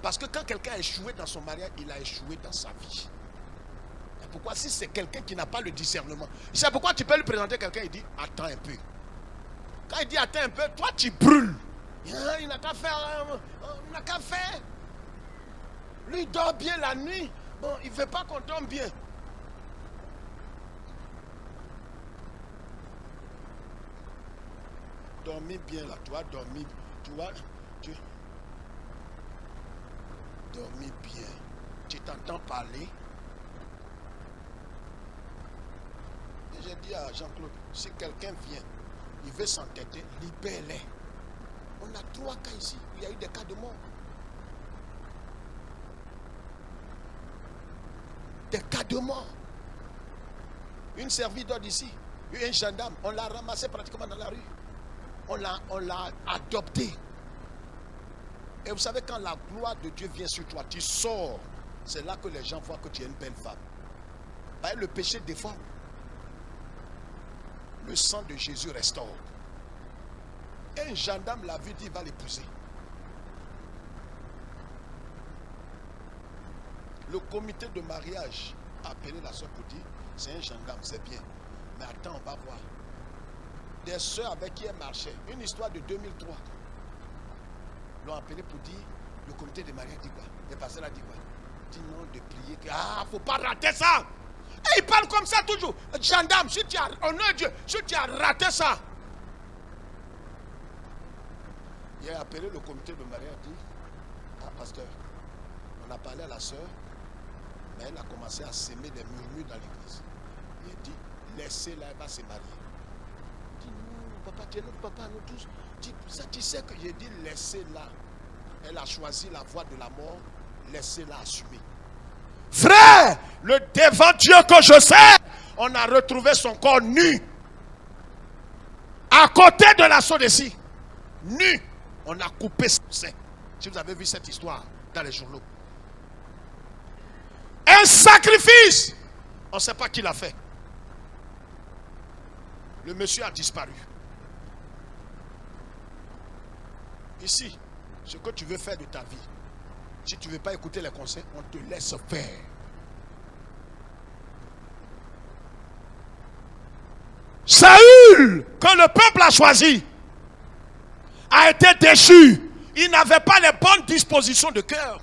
Parce que quand quelqu'un a échoué dans son mariage, il a échoué dans sa vie. Et pourquoi si c'est quelqu'un qui n'a pas le discernement? C'est pourquoi tu peux lui présenter quelqu'un, il dit, attends un peu. Quand il dit, attends un peu, toi tu brûles. Il n'a qu'à faire. Il n'a qu'à faire. Lui, il dort bien la nuit. Bon, il ne veut pas qu'on dorme bien. Dormir bien là, tu vois, dormir, tu vois, dormir bien. Tu t'entends parler. Et j'ai dit à Jean-Claude, si quelqu'un vient, il veut s'entêter, libère-les. On a 3 cas ici, il y a eu des cas de mort. Des cas de mort. Une servie d'ordre ici, un gendarme, on l'a ramassé pratiquement dans la rue. On l'a adopté. Et vous savez, quand la gloire de Dieu vient sur toi, tu sors. C'est là que les gens voient que tu es une belle femme. Le péché déforme. Le sang de Jésus restaure. Et un gendarme l'a vu, dit, il va l'épouser. Le comité de mariage a appelé la soeur pour dire, c'est un gendarme, c'est bien. Mais attends, on va voir. Des soeurs avec qui elle marchait, une histoire de 2003, l'ont appelé pour dire, le comité de mariage dit quoi? Le pasteur a dit quoi? Dit non, de prier. Ah, faut pas rater ça. Et il parle comme ça toujours. Gendarme, si tu as, oh non Dieu, si tu as raté ça. Il a appelé le comité de mariage, dit, ah pasteur, on a parlé à la soeur, Mais elle a commencé à s'aimer des murmures dans l'église. Il dit, laissez-la, elle va se marier. Il dit, non, papa, tu es notre papa, nous tous. Tu sais que j'ai dit, laissez-la. Elle a choisi la voie de la mort, laissez-la assumer. Frère, le devant Dieu que je sais, on a retrouvé son corps nu. À côté de la Sodécie. Nu. On a coupé son sein. Si vous avez vu cette histoire dans les journaux. Un sacrifice. On ne sait pas qui l'a fait. Le monsieur a disparu. Ici, ce que tu veux faire de ta vie, si tu ne veux pas écouter les conseils, on te laisse faire. Saül, que le peuple a choisi, a été déchu. Il n'avait pas les bonnes dispositions de cœur.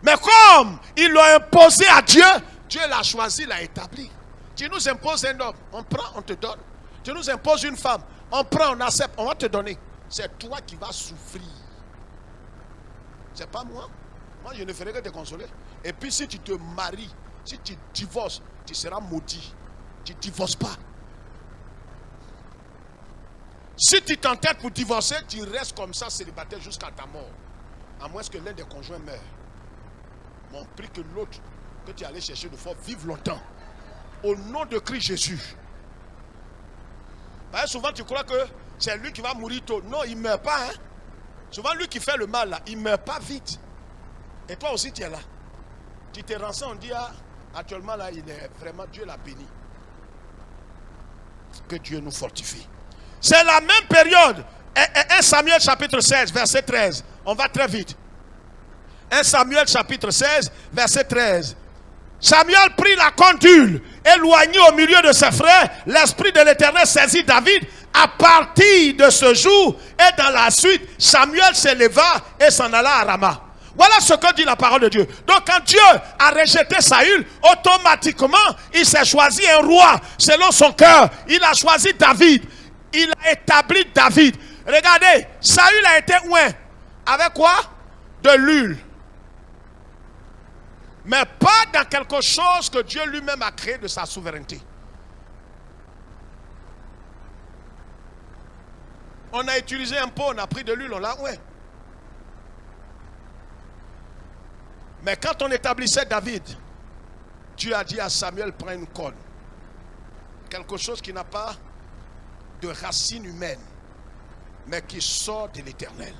Mais comme il l'a imposé à Dieu, Dieu l'a choisi, l'a établi. Tu nous imposes un homme, on prend, on te donne. Tu nous imposes une femme, on prend, on accepte, on va te donner. C'est toi qui vas souffrir. C'est pas moi. Moi, je ne ferai que te consoler. Et puis, si tu te maries, si tu divorces, tu seras maudit. Tu ne divorces pas. Si tu t'entêtes pour divorcer, tu restes comme ça, célibataire jusqu'à ta mort. À moins que l'un des conjoints meure. Mais on prie que l'autre, que tu allais chercher de force, vive longtemps. Au nom de Christ Jésus. Bah, souvent, tu crois que c'est lui qui va mourir tôt. Non, il ne meurt pas. Hein? Souvent, lui qui fait le mal, là, il ne meurt pas vite. Et toi aussi, tu es là. Tu te renseigne, on dit, ah, actuellement, là, il est vraiment, Dieu l'a béni. Que Dieu nous fortifie. C'est la même période. 1 Samuel chapitre 16, verset 13. On va très vite. 1 Samuel chapitre 16, verset 13. Samuel prit la condule, éloigné au milieu de ses frères. L'esprit de l'Éternel saisit David. À partir de ce jour et dans la suite, Samuel s'éleva et s'en alla à Rama. Voilà ce que dit la parole de Dieu. Donc quand Dieu a rejeté Saül, automatiquement, il s'est choisi un roi selon son cœur. Il a choisi David. Il a établi David. Regardez, Saül a été oint. Avec quoi? De l'huile. Mais pas dans quelque chose que Dieu lui-même a créé de sa souveraineté. On a utilisé un pot, on a pris de l'huile, on l'a oint. Mais quand on établissait David, Dieu a dit à Samuel, prends une corde. Quelque chose qui n'a pas de racine humaine, mais qui sort de l'Éternel.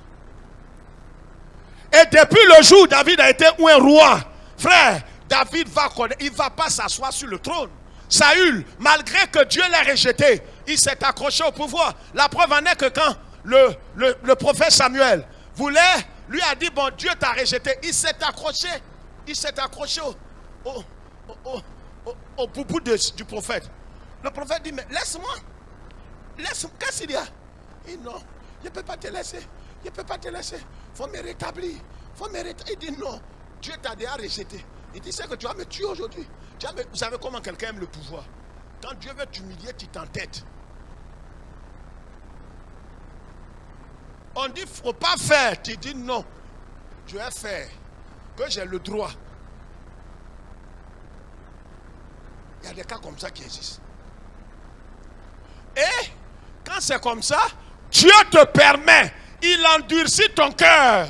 Et depuis le jour où David a été un roi, frère, David va connaître, il ne va pas s'asseoir sur le trône. Saül, malgré que Dieu l'a rejeté, il s'est accroché au pouvoir. La preuve en est que quand le prophète Samuel voulait, lui a dit, bon, Dieu t'a rejeté. Il s'est accroché au boubou du prophète. Le prophète dit, mais laisse-moi, qu'est-ce qu'il y a? Il dit, non, je ne peux pas te laisser. Je ne peux pas te laisser. Il faut me rétablir. Il dit, non, Dieu t'a déjà rejeté. Il dit, c'est que tu vas me tuer aujourd'hui. Vous savez comment quelqu'un aime le pouvoir? Quand Dieu veut t'humilier, tu t'entêtes. On dit, il ne faut pas faire. Tu dis non. Je vais faire. Que j'ai le droit. Il y a des cas comme ça qui existent. Et quand c'est comme ça, Dieu te permet. Il endurcit ton cœur.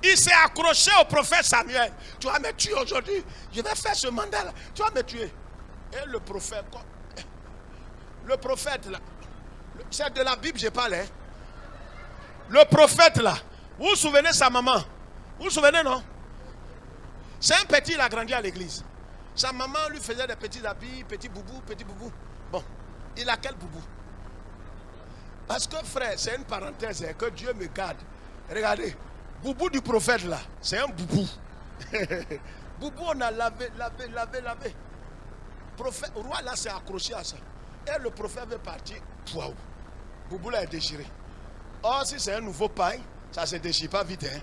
Il s'est accroché au prophète Samuel. Tu vas me tuer aujourd'hui. Je vais faire ce mandat-là. Tu vas me tuer. Et le prophète là, c'est de la Bible, je parle. Hein? Le prophète là, vous vous souvenez de sa maman? Vous vous souvenez, non? C'est un petit, il a grandi à l'église. Sa maman lui faisait des petits habits, petit boubou. Bon, il a quel boubou? Parce que frère, c'est une parenthèse, hein, que Dieu me garde. Regardez, boubou du prophète là, c'est un boubou. Boubou, on a lavé. Prophète, roi là s'est accroché à ça. Et le prophète veut partir. Waouh, boubou là est déchiré. Or, si c'est un nouveau pain, ça ne se déchire pas vite. Hein.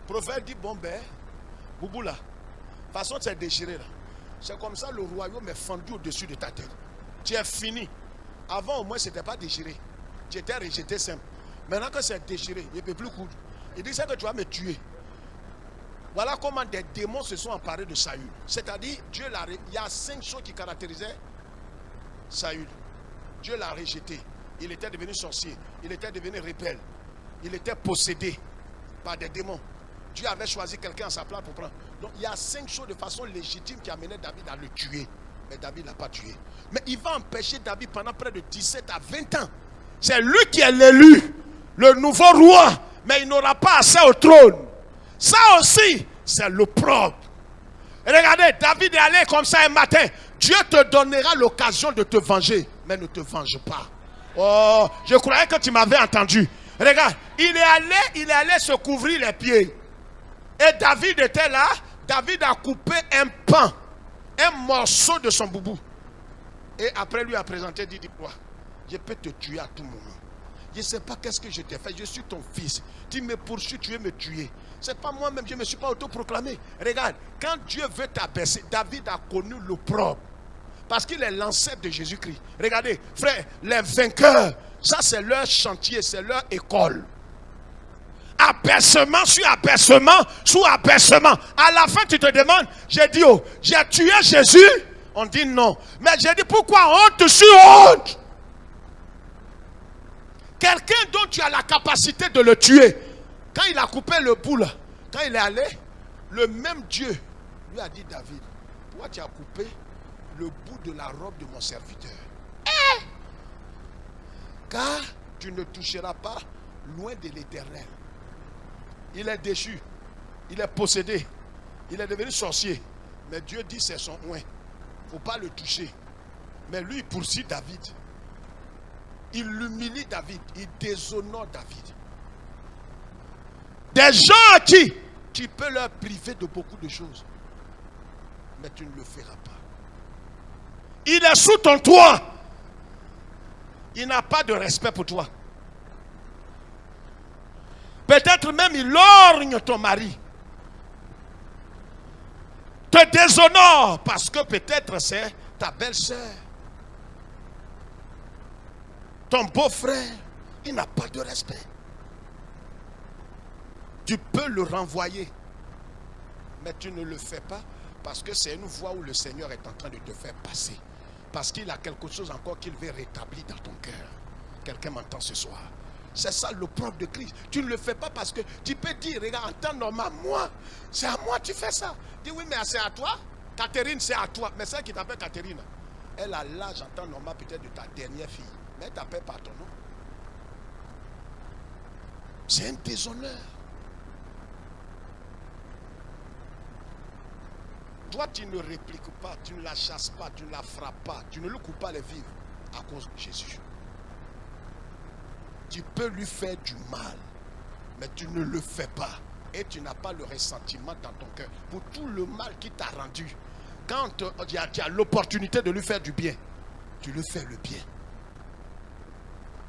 Le prophète dit, bon ben, boubou là, de toute façon c'est déchiré là. C'est comme ça le royaume est fendu au-dessus de ta tête. Tu es fini. Avant au moins ce n'était pas déchiré. Tu étais rejeté simple. Maintenant que c'est déchiré, il ne peut plus coudre. Il dit, c'est que tu vas me tuer. Voilà comment des démons se sont emparés de Saül. C'est-à-dire, Dieu l'a... Il y a 5 choses qui caractérisaient Saül. Dieu l'a rejeté. Il était devenu sorcier. Il était devenu rebelle. Il était possédé par des démons. Dieu avait choisi quelqu'un à sa place pour prendre. Donc il y a 5 choses de façon légitime qui amenaient David à le tuer. Mais David ne l'a pas tué. Mais il va empêcher David pendant près de 17 à 20 ans. C'est lui qui est l'élu, le nouveau roi. Mais il n'aura pas accès au trône. Ça aussi, c'est l'opprobre. Regardez, David est allé comme ça un matin. Dieu te donnera l'occasion de te venger. Mais ne te venge pas. Oh, je croyais que tu m'avais entendu. Regarde, il est allé se couvrir les pieds. Et David était là. David a coupé un pan, un morceau de son boubou. Et après lui a présenté, dit quoi? Je peux te tuer à tout moment. Je ne sais pas qu'est-ce que je t'ai fait. Je suis ton fils. Tu me poursuis, tu veux me tuer. Ce n'est pas moi-même, je ne me suis pas autoproclamé. Regarde, quand Dieu veut t'abaisser, David a connu l'opprobre. Parce qu'il est l'ancêtre de Jésus-Christ. Regardez, frère, les vainqueurs, ça c'est leur chantier, c'est leur école. Abaissement sur abaissement, sous abaissement. À la fin, tu te demandes, j'ai dit, oh, j'ai tué Jésus. On dit non. Mais j'ai dit, pourquoi honte sur honte? Quelqu'un dont tu as la capacité de le tuer, quand il a coupé le bout là, quand il est allé, le même Dieu lui a dit, David, pourquoi tu as coupé le bout de la robe de mon serviteur? Car tu ne toucheras pas loin de l'Éternel. Il est déchu, il est possédé, il est devenu sorcier. Mais Dieu dit c'est son oint. Il ne faut pas le toucher. Mais lui, il poursuit David. Il humilie David, il déshonore David. Des gens à qui tu peux leur priver de beaucoup de choses. Mais tu ne le feras pas. Il est sous ton toit. Il n'a pas de respect pour toi. Peut-être même il lorgne ton mari. Te déshonore parce que peut-être c'est ta belle-sœur. Ton beau-frère, il n'a pas de respect. Tu peux le renvoyer. Mais tu ne le fais pas parce que c'est une voie où le Seigneur est en train de te faire passer. Parce qu'il a quelque chose encore qu'il veut rétablir dans ton cœur. Quelqu'un m'entend ce soir. C'est ça le propre de Christ. Tu ne le fais pas parce que tu peux dire, regarde, en temps normal, moi, c'est à moi tu fais ça. Dis oui, mais c'est à toi. Catherine, c'est à toi. Mais celle qui t'appelle Catherine, elle a l'âge en temps normal peut-être de ta dernière fille. Mais elle ne t'appelle pas ton nom. C'est un déshonneur. Toi, tu ne répliques pas, tu ne la chasses pas, tu ne la frappes pas, tu ne lui coupes pas les vivres à cause de Jésus. Tu peux lui faire du mal, mais tu ne le fais pas. Et tu n'as pas le ressentiment dans ton cœur pour tout le mal qu'il t'a rendu. Quand tu as l'opportunité de lui faire du bien, tu lui fais le bien.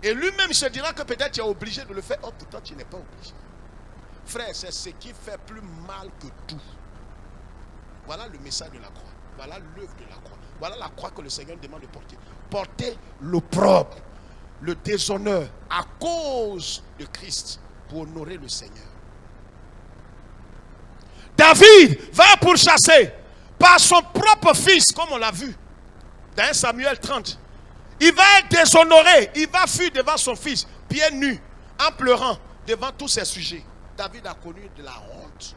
Et lui-même se dira que peut-être tu es obligé de le faire. Oh, pourtant tu n'es pas obligé. Frère, c'est ce qui fait plus mal que tout. Voilà le message de la croix. Voilà l'œuvre de la croix. Voilà la croix que le Seigneur demande de porter. Porter l'opprobre, le déshonneur à cause de Christ pour honorer le Seigneur. David va pourchasser par son propre fils, comme on l'a vu dans 1 Samuel 30. Il va être déshonoré. Il va fuir devant son fils, pieds nus, en pleurant devant tous ses sujets. David a connu de la honte.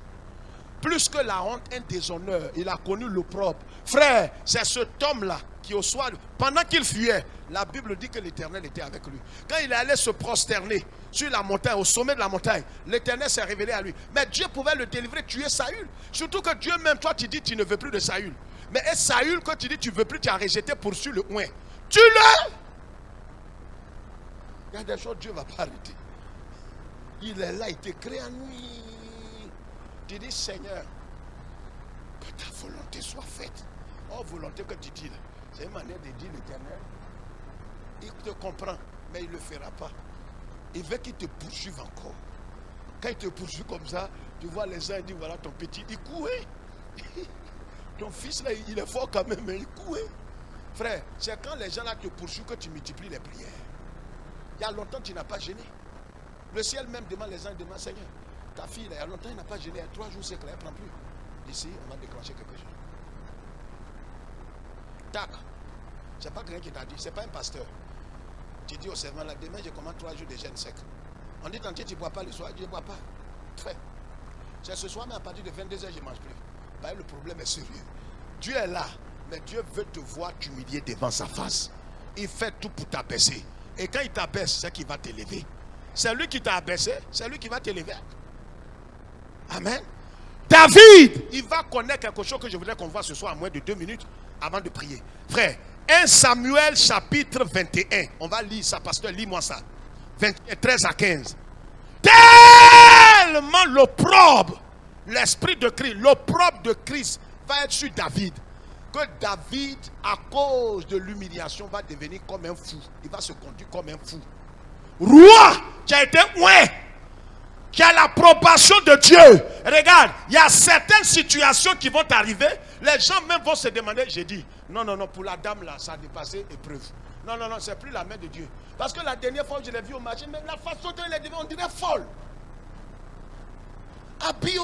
Plus que la honte, un déshonneur. Il a connu l'opprobre. Frère, c'est cet homme-là qui au soir, pendant qu'il fuyait, la Bible dit que l'Éternel était avec lui. Quand il allait se prosterner sur la montagne, au sommet de la montagne, l'Éternel s'est révélé à lui. Mais Dieu pouvait le délivrer, tuer Saül. Surtout que Dieu même, toi tu dis tu ne veux plus de Saül. Mais est Saül, quand tu dis tu ne veux plus, tu as rejeté pour sur le oint. Tue-le! Il y a des choses Dieu ne va pas arrêter. Il est là, il te crée en nuit. Tu dis, Seigneur, que ta volonté soit faite. Oh, volonté que tu dis là, c'est une manière de dire l'Éternel. Il te comprend, mais il ne le fera pas. Il veut qu'il te poursuive encore. Quand il te poursuit comme ça, tu vois les gens, ils disent, voilà ton petit, il courait. Ton fils là, il est fort quand même, mais il courait. Frère, c'est quand les gens là te poursuivent que tu multiplies les prières. Il y a longtemps tu n'as pas gêné. Le ciel même demande, les gens demandent, Seigneur, Ta fille, il y a longtemps, il n'a pas gêné. Il y a 3 jours, c'est clair, elle ne prend plus. Ici, on va déclencher quelque chose. Tac. C'est pas quelqu'un qui t'a dit, c'est pas un pasteur. Tu dis au servant, là, demain, je commande 3 jours de jeûne sec. On dit, tantôt, tu ne bois pas le soir. Je ne bois pas. Très. C'est ce soir, mais à partir de 22h, je ne mange plus. Bah, le problème est sérieux. Dieu est là, mais Dieu veut te voir t'humilier devant sa face. Il fait tout pour t'abaisser. Et quand il t'abaisse, c'est qu'il va t'élever. C'est lui qui t'a abaissé, c'est lui qui va t'élever. Amen. David, il va connaître quelque chose que je voudrais qu'on voit ce soir en moins de 2 minutes avant de prier. Frère, 1 Samuel chapitre 21. On va lire ça, pasteur, lis-moi ça. 21, 13 à 15. Tellement l'opprobre, l'esprit de Christ, l'opprobre de Christ va être sur David. Que David, à cause de l'humiliation, va devenir comme un fou. Il va se conduire comme un fou. Roi, qui a été qui a l'approbation de Dieu. Regarde, il y a certaines situations qui vont arriver. Les gens même vont se demander, j'ai dit, non, pour la dame là, ça a dépassé épreuve. Non, c'est plus la main de Dieu. Parce que la dernière fois que je l'ai vu au marché, même la façon dont elle est devenue, on dirait folle. Habillé,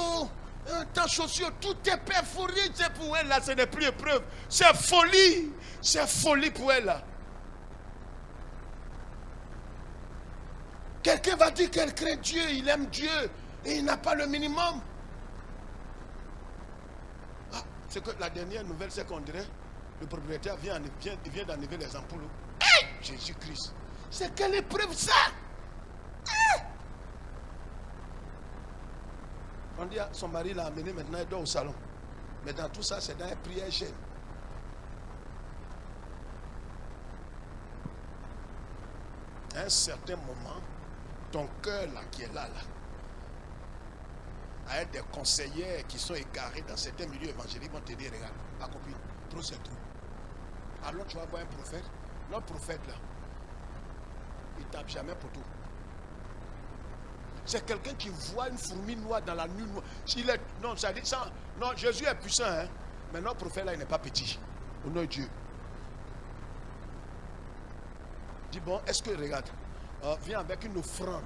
temps chaussures, tout est perforé. C'est pour elle là, ce n'est plus épreuve. C'est folie. C'est folie pour elle là. Quelqu'un va dire qu'elle craint Dieu, il aime Dieu et il n'a pas le minimum. Ah, c'est que la dernière nouvelle, c'est qu'on dirait, le propriétaire vient d'enlever les ampoules. Hey, Jésus-Christ, c'est quelle épreuve ça? Hey. On dit, son mari l'a amené, maintenant il dort au salon. Mais dans tout ça, c'est dans un prière jeune. À un certain moment, ton cœur là qui est là, avec des conseillers qui sont égarés dans certains milieux évangéliques vont te dire, regarde, ma copine, trop c'est trop. Alors tu vas voir un prophète. Notre prophète là, il tape jamais pour tout. C'est quelqu'un qui voit une fourmi noire dans la nuit noire. Non, ça dit ça. Non, Jésus est puissant, hein. Mais notre prophète là, il n'est pas petit. Au nom de Dieu. Dis bon, est-ce que, regarde, viens avec une offrande.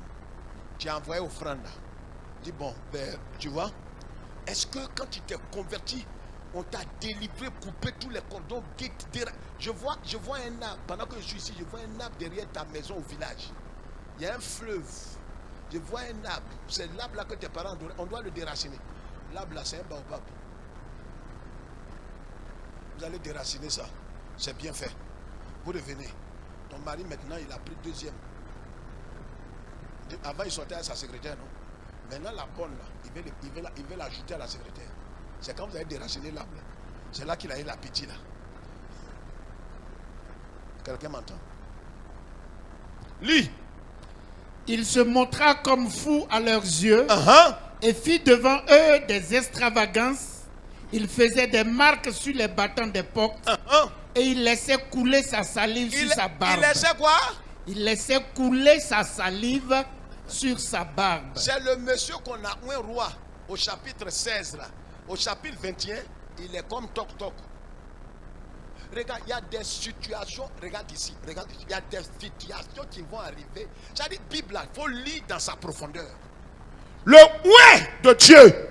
Tu as envoyé offrande là. Dis bon, ben, tu vois, est-ce que quand tu t'es converti, on t'a délivré, coupé tous les cordons, je vois un arbre, pendant que je suis ici, je vois un arbre derrière ta maison au village. Il y a un fleuve. Je vois un arbre. C'est l'arbre là que tes parents, on doit le déraciner. L'arbre là, c'est un baobab. Vous allez déraciner ça. C'est bien fait. Vous revenez. Ton mari maintenant, il a pris 2e. Avant, il sortait à sa secrétaire, non? Maintenant, la bonne là, il veut l'ajouter à la secrétaire. C'est quand vous avez déraciné l'arbre. C'est là qu'il a eu l'appétit là. Quelqu'un m'entend? Lis. Il se montra comme fou à leurs yeux et fit devant eux des extravagances. Il faisait des marques sur les battants des portes et il laissait couler sa salive sur sa barbe. Il laissait quoi? Il laissait couler sa salive sur sa barbe. C'est le monsieur qu'on a un roi au chapitre 16 là. Au chapitre 21, il est comme toc-toc. Regarde, il y a des situations, regarde ici, il y a des situations qui vont arriver. C'est-à-dire, la Bible, il faut lire dans sa profondeur. Le ouin de Dieu,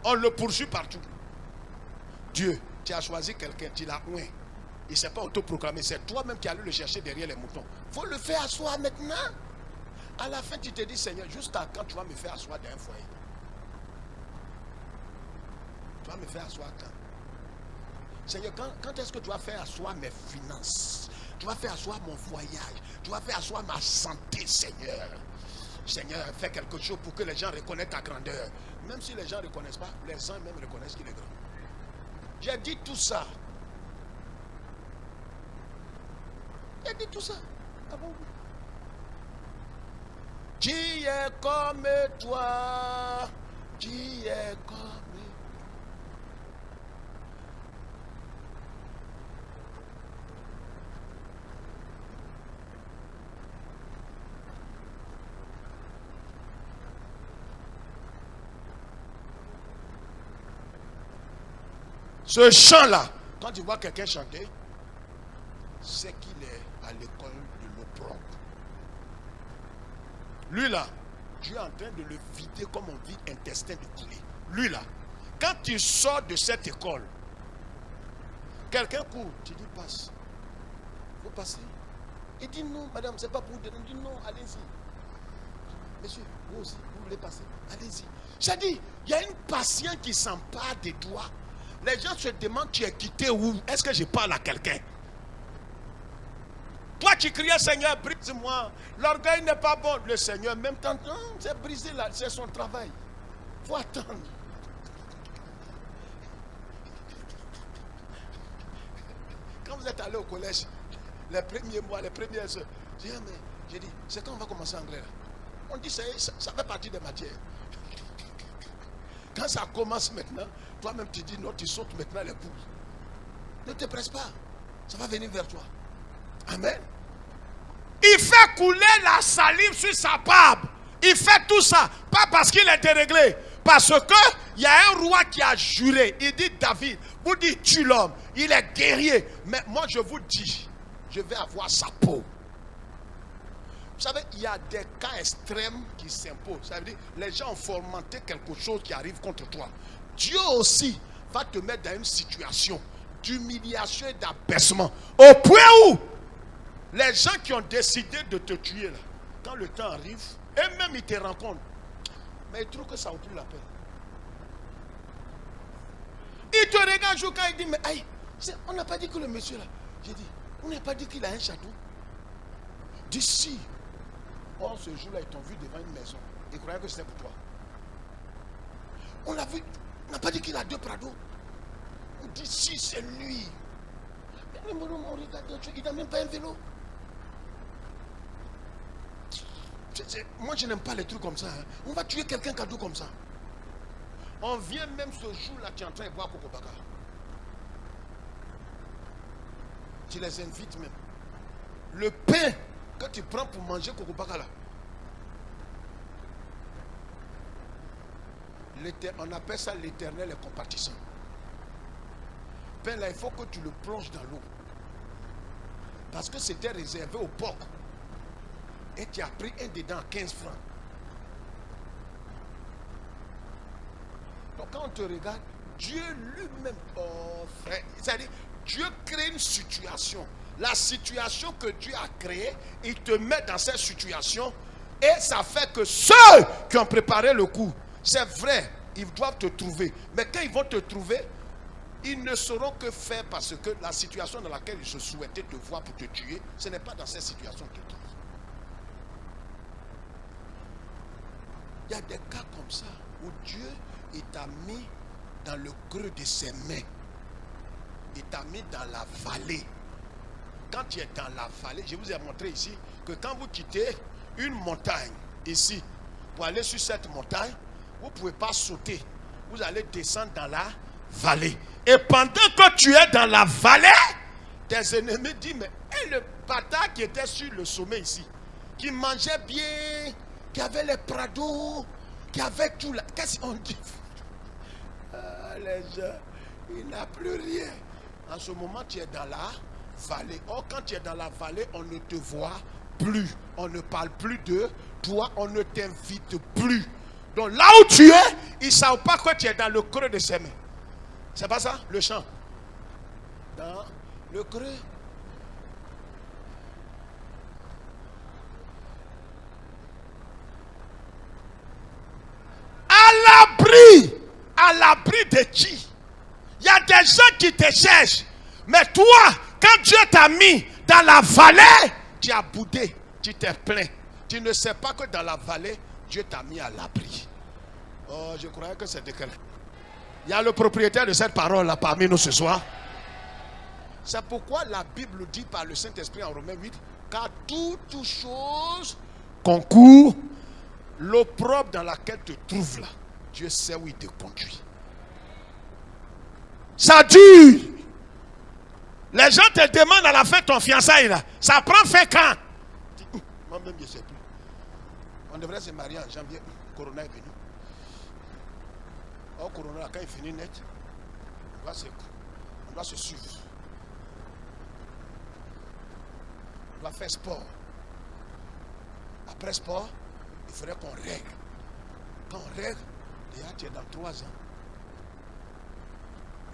on le poursuit partout. Dieu, tu as choisi quelqu'un, tu l'as ouin. Il ne s'est pas autoproclamé, c'est toi-même qui allais le chercher derrière les moutons. Il faut le faire asseoir maintenant. À la fin, tu te dis, Seigneur, jusqu'à quand tu vas me faire asseoir dans un foyer? Tu vas me faire asseoir quand? Seigneur, quand est-ce que tu vas faire asseoir mes finances? Tu vas faire asseoir mon voyage? Tu vas faire asseoir ma santé, Seigneur? Seigneur, fais quelque chose pour que les gens reconnaissent ta grandeur. Même si les gens ne reconnaissent pas, les gens même reconnaissent qu'il est grand. J'ai dit tout ça. J'ai dit tout ça. Ah bon? Qui est comme toi? Qui est comme toi? Ce chant-là, quand tu vois quelqu'un chanter, c'est qu'il est à l'école de l'opprobre. Lui là, Dieu est en train de le vider comme on vide intestin de poulet. Lui là, quand tu sors de cette école, quelqu'un court, tu dis passe. Il faut passer. Il dit non, madame, c'est pas pour vous. Il dit non, allez-y. Monsieur, vous aussi, vous voulez passer? Allez-y. J'ai dit, il y a une patience qui s'empare des doigts. Les gens se demandent, tu es quitté où? Est-ce que je parle à quelqu'un? Toi, tu criais, Seigneur, brise-moi. L'orgueil n'est pas bon. Le Seigneur, même temps, c'est brisé là, c'est son travail. Il faut attendre. Quand vous êtes allé au collège, les premiers mois, les premières heures, j'ai dit, c'est quand on va commencer anglais là? On dit, ça fait partie des matières. Quand ça commence maintenant, toi-même tu dis, non, tu sautes maintenant les poules. Ne te presse pas. Ça va venir vers toi. Amen. Il fait couler la salive sur sa barbe. Il fait tout ça. Pas parce qu'il est déréglé. Parce que il y a un roi qui a juré. Il dit, David, vous dites, tue l'homme. Il est guerrier. Mais moi, je vous dis, je vais avoir sa peau. Vous savez, il y a des cas extrêmes qui s'imposent. Ça veut dire, les gens ont fomenté quelque chose qui arrive contre toi. Dieu aussi va te mettre dans une situation d'humiliation et d'abaissement. Au point où les gens qui ont décidé de te tuer, là, quand le temps arrive, et même ils te rencontrent, mais ils trouvent que ça vaut plus la peine. Ils te regardent jusqu'à ils disent, mais aïe, on n'a pas dit que le monsieur là, j'ai dit, on n'a pas dit qu'il a un château. D'ici, ce jour-là, ils t'ont vu devant une maison. Ils croyaient que c'était pour toi. On l'a vu, on n'a pas dit qu'il a 2 prados. On dit, si, c'est lui. Mais on regarde, il n'a même pas un vélo. Moi, je n'aime pas les trucs comme ça. Hein. On va tuer quelqu'un cadeau comme ça. On vient même ce jour-là, tu es en train de boire Coco Baka. Tu les invites même. Le pain que tu prends pour manger Coco Baka là. On appelle ça l'éternel est compatissant. Pain là, il faut que tu le plonges dans l'eau. Parce que c'était réservé au porc. Et tu as pris un dedans à 15 francs. Donc quand on te regarde, Dieu lui-même, frère, c'est-à-dire, Dieu crée une situation. La situation que Dieu a créée, il te met dans cette situation. Et ça fait que ceux qui ont préparé le coup, c'est vrai, ils doivent te trouver. Mais quand ils vont te trouver, ils ne sauront que faire parce que la situation dans laquelle ils se souhaitaient te voir pour te tuer, ce n'est pas dans cette situation qu'ils te trouvent. Il y a des cas comme ça où Dieu t'a mis dans le creux de ses mains. Il t'a mis dans la vallée. Quand tu es dans la vallée, je vous ai montré ici que quand vous quittez une montagne ici pour aller sur cette montagne, vous ne pouvez pas sauter. Vous allez descendre dans la vallée. Et pendant que tu es dans la vallée, tes ennemis disent, mais le bâtard qui était sur le sommet ici, qui mangeait bien, qui avait les prados, qui avait tout là. Qu'est-ce qu'on dit? Les gens, il n'a plus rien. En ce moment, tu es dans la vallée. Or, quand tu es dans la vallée, on ne te voit plus. On ne parle plus de toi. On ne t'invite plus. Donc, là où tu es, ils ne savent pas que tu es dans le creux de ses mains. C'est pas ça, le chant? Dans le creux. À l'abri de qui? Il y a des gens qui te cherchent. Mais toi, quand Dieu t'a mis dans la vallée, tu as boudé, tu t'es plaint. Tu ne sais pas que dans la vallée, Dieu t'a mis à l'abri. Oh, je croyais que c'était quelqu'un. Il y a le propriétaire de cette parole là parmi nous ce soir. C'est pourquoi la Bible dit par le Saint-Esprit en Romains 8, car toutes choses concourent. L'opprobre dans laquelle tu te trouves là, Dieu sait où il te conduit. Ça dure. Les gens te demandent à la fin de ton fiançailles là. Ça prend fin quand? Moi-même je ne sais plus. On devrait se marier en janvier. Corona est venu. Or Corona, quand il finit net, on doit se suivre. On doit faire sport. Après sport, il faudrait qu'on règle. Rêve, déjà tu es dans 3 ans.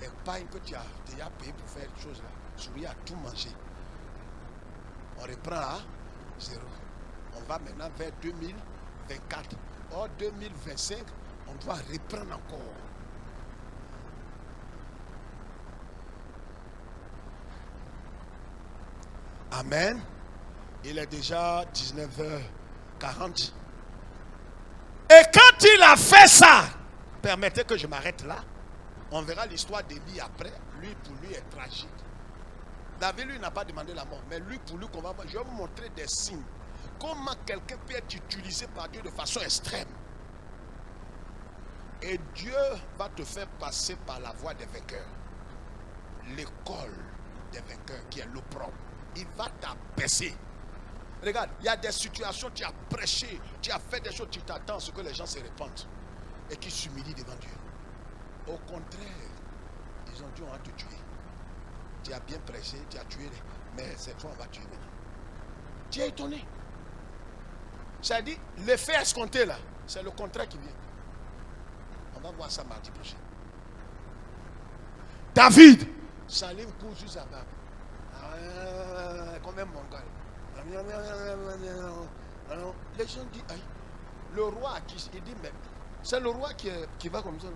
Épargne que tu as déjà payé pour faire une chose là. Souris à tout manger. On reprend à 0. On va maintenant vers 2024. Or 2025, on doit reprendre encore. Amen. Il est déjà 19h40. Et quand il a fait ça, permettez que je m'arrête là. On verra l'histoire d'Élie après. Lui, pour lui, est tragique. David, lui, n'a pas demandé la mort. Mais lui, pour lui, qu'on va voir, je vais vous montrer des signes. Comment quelqu'un peut être utilisé par Dieu de façon extrême. Et Dieu va te faire passer par la voie des vainqueurs. L'école des vainqueurs qui est l'opprobre. Il va t'abaisser. Regarde, il y a des situations, tu as prêché, tu as fait des choses, tu t'attends à ce que les gens se répandent et qui s'humilient devant Dieu. Au contraire, ils ont dit on va te tuer. Tu as bien prêché, tu as tué, mais cette fois on va tuer maintenant. Tu es étonné. Ça dit, l'effet escompté là, c'est le contraire qui vient. On va voir ça mardi prochain. David, Salim court sur sa barbe. Comme un mongol. Alors, les gens disent, aïe, le roi qui il dit, mais c'est le roi qui va comme ça.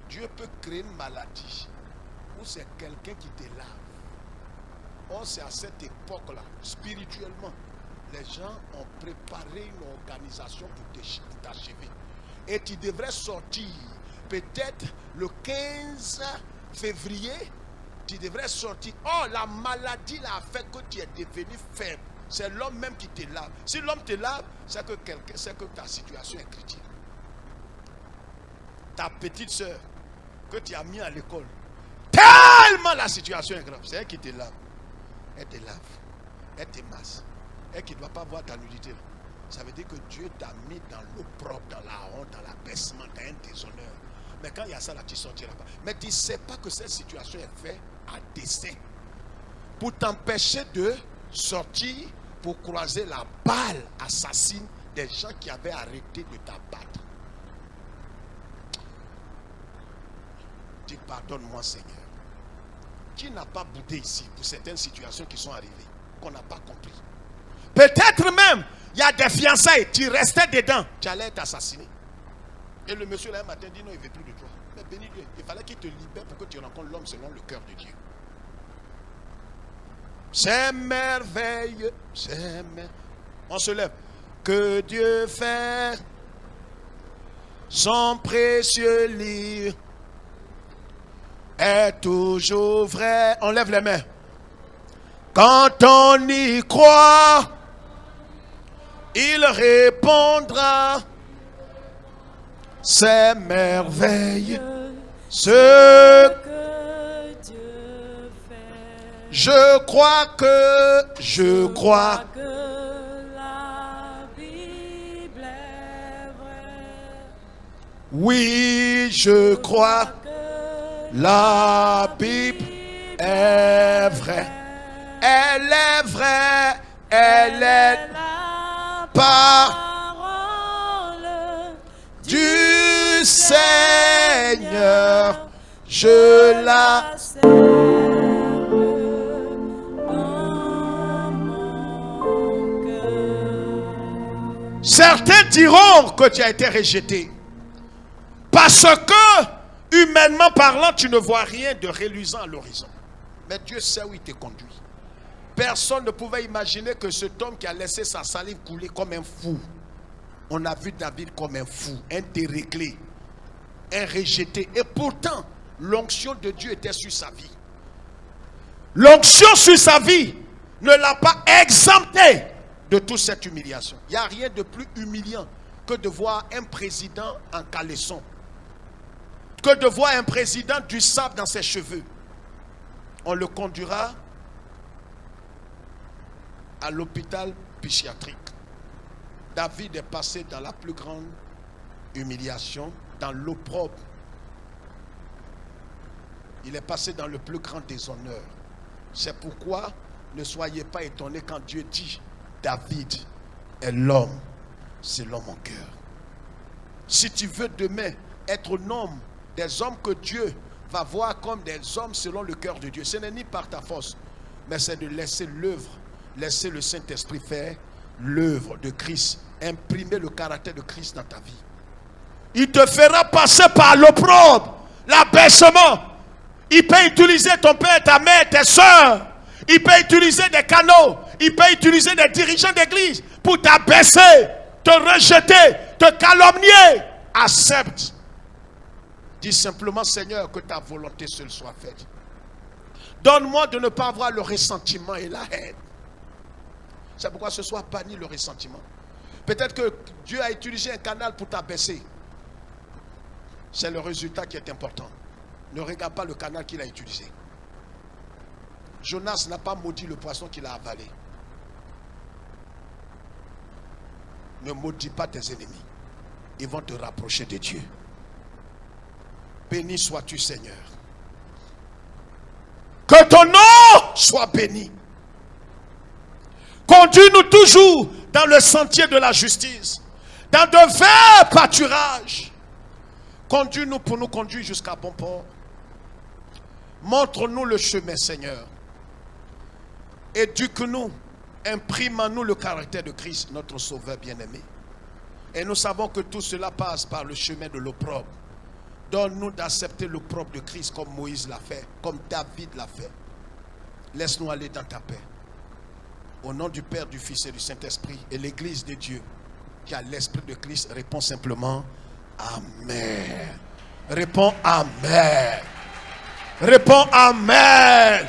Dieu peut créer une maladie où c'est quelqu'un qui te lave. Or, c'est à cette époque-là, spirituellement, les gens ont préparé une organisation pour t'achever. Et tu devrais sortir, peut-être le 15 février, tu devrais sortir. Oh, la maladie là a fait que tu es devenu faible. C'est l'homme même qui te lave. Si l'homme te lave, c'est que quelqu'un, c'est que ta situation est critique. Ta petite soeur que tu as mis à l'école, tellement la situation est grave, c'est elle qui te lave. Elle te lave, elle te masse, elle qui ne doit pas voir ta nudité. Ça veut dire que Dieu t'a mis dans l'opprobre, dans la honte, dans l'abaissement, dans un déshonneur. Mais quand il y a ça là, tu ne sortiras pas. Mais tu ne sais pas que cette situation est faite à dessein. Pour t'empêcher de sortir, pour croiser la balle assassine des gens qui avaient arrêté de t'abattre. Dis pardonne-moi Seigneur. Qui n'a pas boudé ici pour certaines situations qui sont arrivées, qu'on n'a pas compris. Peut-être même, il y a des fiançailles, tu restais dedans, tu allais être assassiné. Et le monsieur là un matin dit non, il ne veut plus de toi. Mais béni Dieu, il fallait qu'il te libère pour que tu rencontres l'homme selon le cœur de Dieu. C'est merveilleux, c'est merveilleux. On se lève. Que Dieu fait son précieux livre est toujours vrai. On lève les mains. Quand on y croit, il répondra. C'est merveilleux ce que Dieu fait. Je crois que la Bible est vraie. Oui, je crois que la Bible est vraie. Elle est vraie, elle est la parole du Seigneur. Je la serve dans mon cœur. Certains diront que tu as été rejeté parce que, humainement parlant, tu ne vois rien de reluisant à l'horizon. Mais Dieu sait où il te conduit. Personne ne pouvait imaginer que cet homme qui a laissé sa salive couler comme un fou. On a vu David comme un fou, un déréglé, un rejeté. Et pourtant, l'onction de Dieu était sur sa vie. L'onction sur sa vie ne l'a pas exempté de toute cette humiliation. Il n'y a rien de plus humiliant que de voir un président en caleçon, que de voir un président du sable dans ses cheveux. On le conduira à l'hôpital psychiatrique. David est passé dans la plus grande humiliation, dans l'opprobre. Il est passé dans le plus grand déshonneur. C'est pourquoi Ne soyez pas étonnés quand Dieu dit David est l'homme selon mon cœur. Si tu veux demain être un homme, des hommes que Dieu va voir comme des hommes selon le cœur de Dieu, ce n'est ni par ta force, mais c'est de laisser l'œuvre, laisser le Saint-Esprit faire l'œuvre de Christ, imprimer le caractère de Christ dans ta vie. Il te fera passer par l'opprobre, l'abaissement. Il peut utiliser ton père, ta mère, tes soeurs. Il peut utiliser des canaux. Il peut utiliser des dirigeants d'église pour t'abaisser, te rejeter, te calomnier. Accepte. Dis simplement, Seigneur, que ta volonté seule soit faite. Donne-moi de ne pas avoir le ressentiment et la haine. C'est pourquoi ce soir bannis le ressentiment. Peut-être que Dieu a utilisé un canal pour t'abaisser. C'est le résultat qui est important. Ne regarde pas le canal qu'il a utilisé. Jonas n'a pas maudit le poisson qu'il a avalé. Ne maudis pas tes ennemis. Ils vont te rapprocher de Dieu. Béni sois-tu, Seigneur. Que ton nom soit béni. Conduis-nous toujours dans le sentier de la justice, dans de verts pâturages. Conduis-nous pour nous conduire jusqu'à bon port. Montre-nous le chemin, Seigneur. Éduque-nous, imprime en nous le caractère de Christ, notre Sauveur bien-aimé. Et nous savons que tout cela passe par le chemin de l'opprobre. Donne-nous d'accepter l'opprobre de Christ comme Moïse l'a fait, comme David l'a fait. Laisse-nous aller dans ta paix. Au nom du Père, du Fils et du Saint-Esprit, et l'Église de Dieu qui a l'Esprit de Christ, répond simplement Amen. Réponds Amen. Réponds Amen.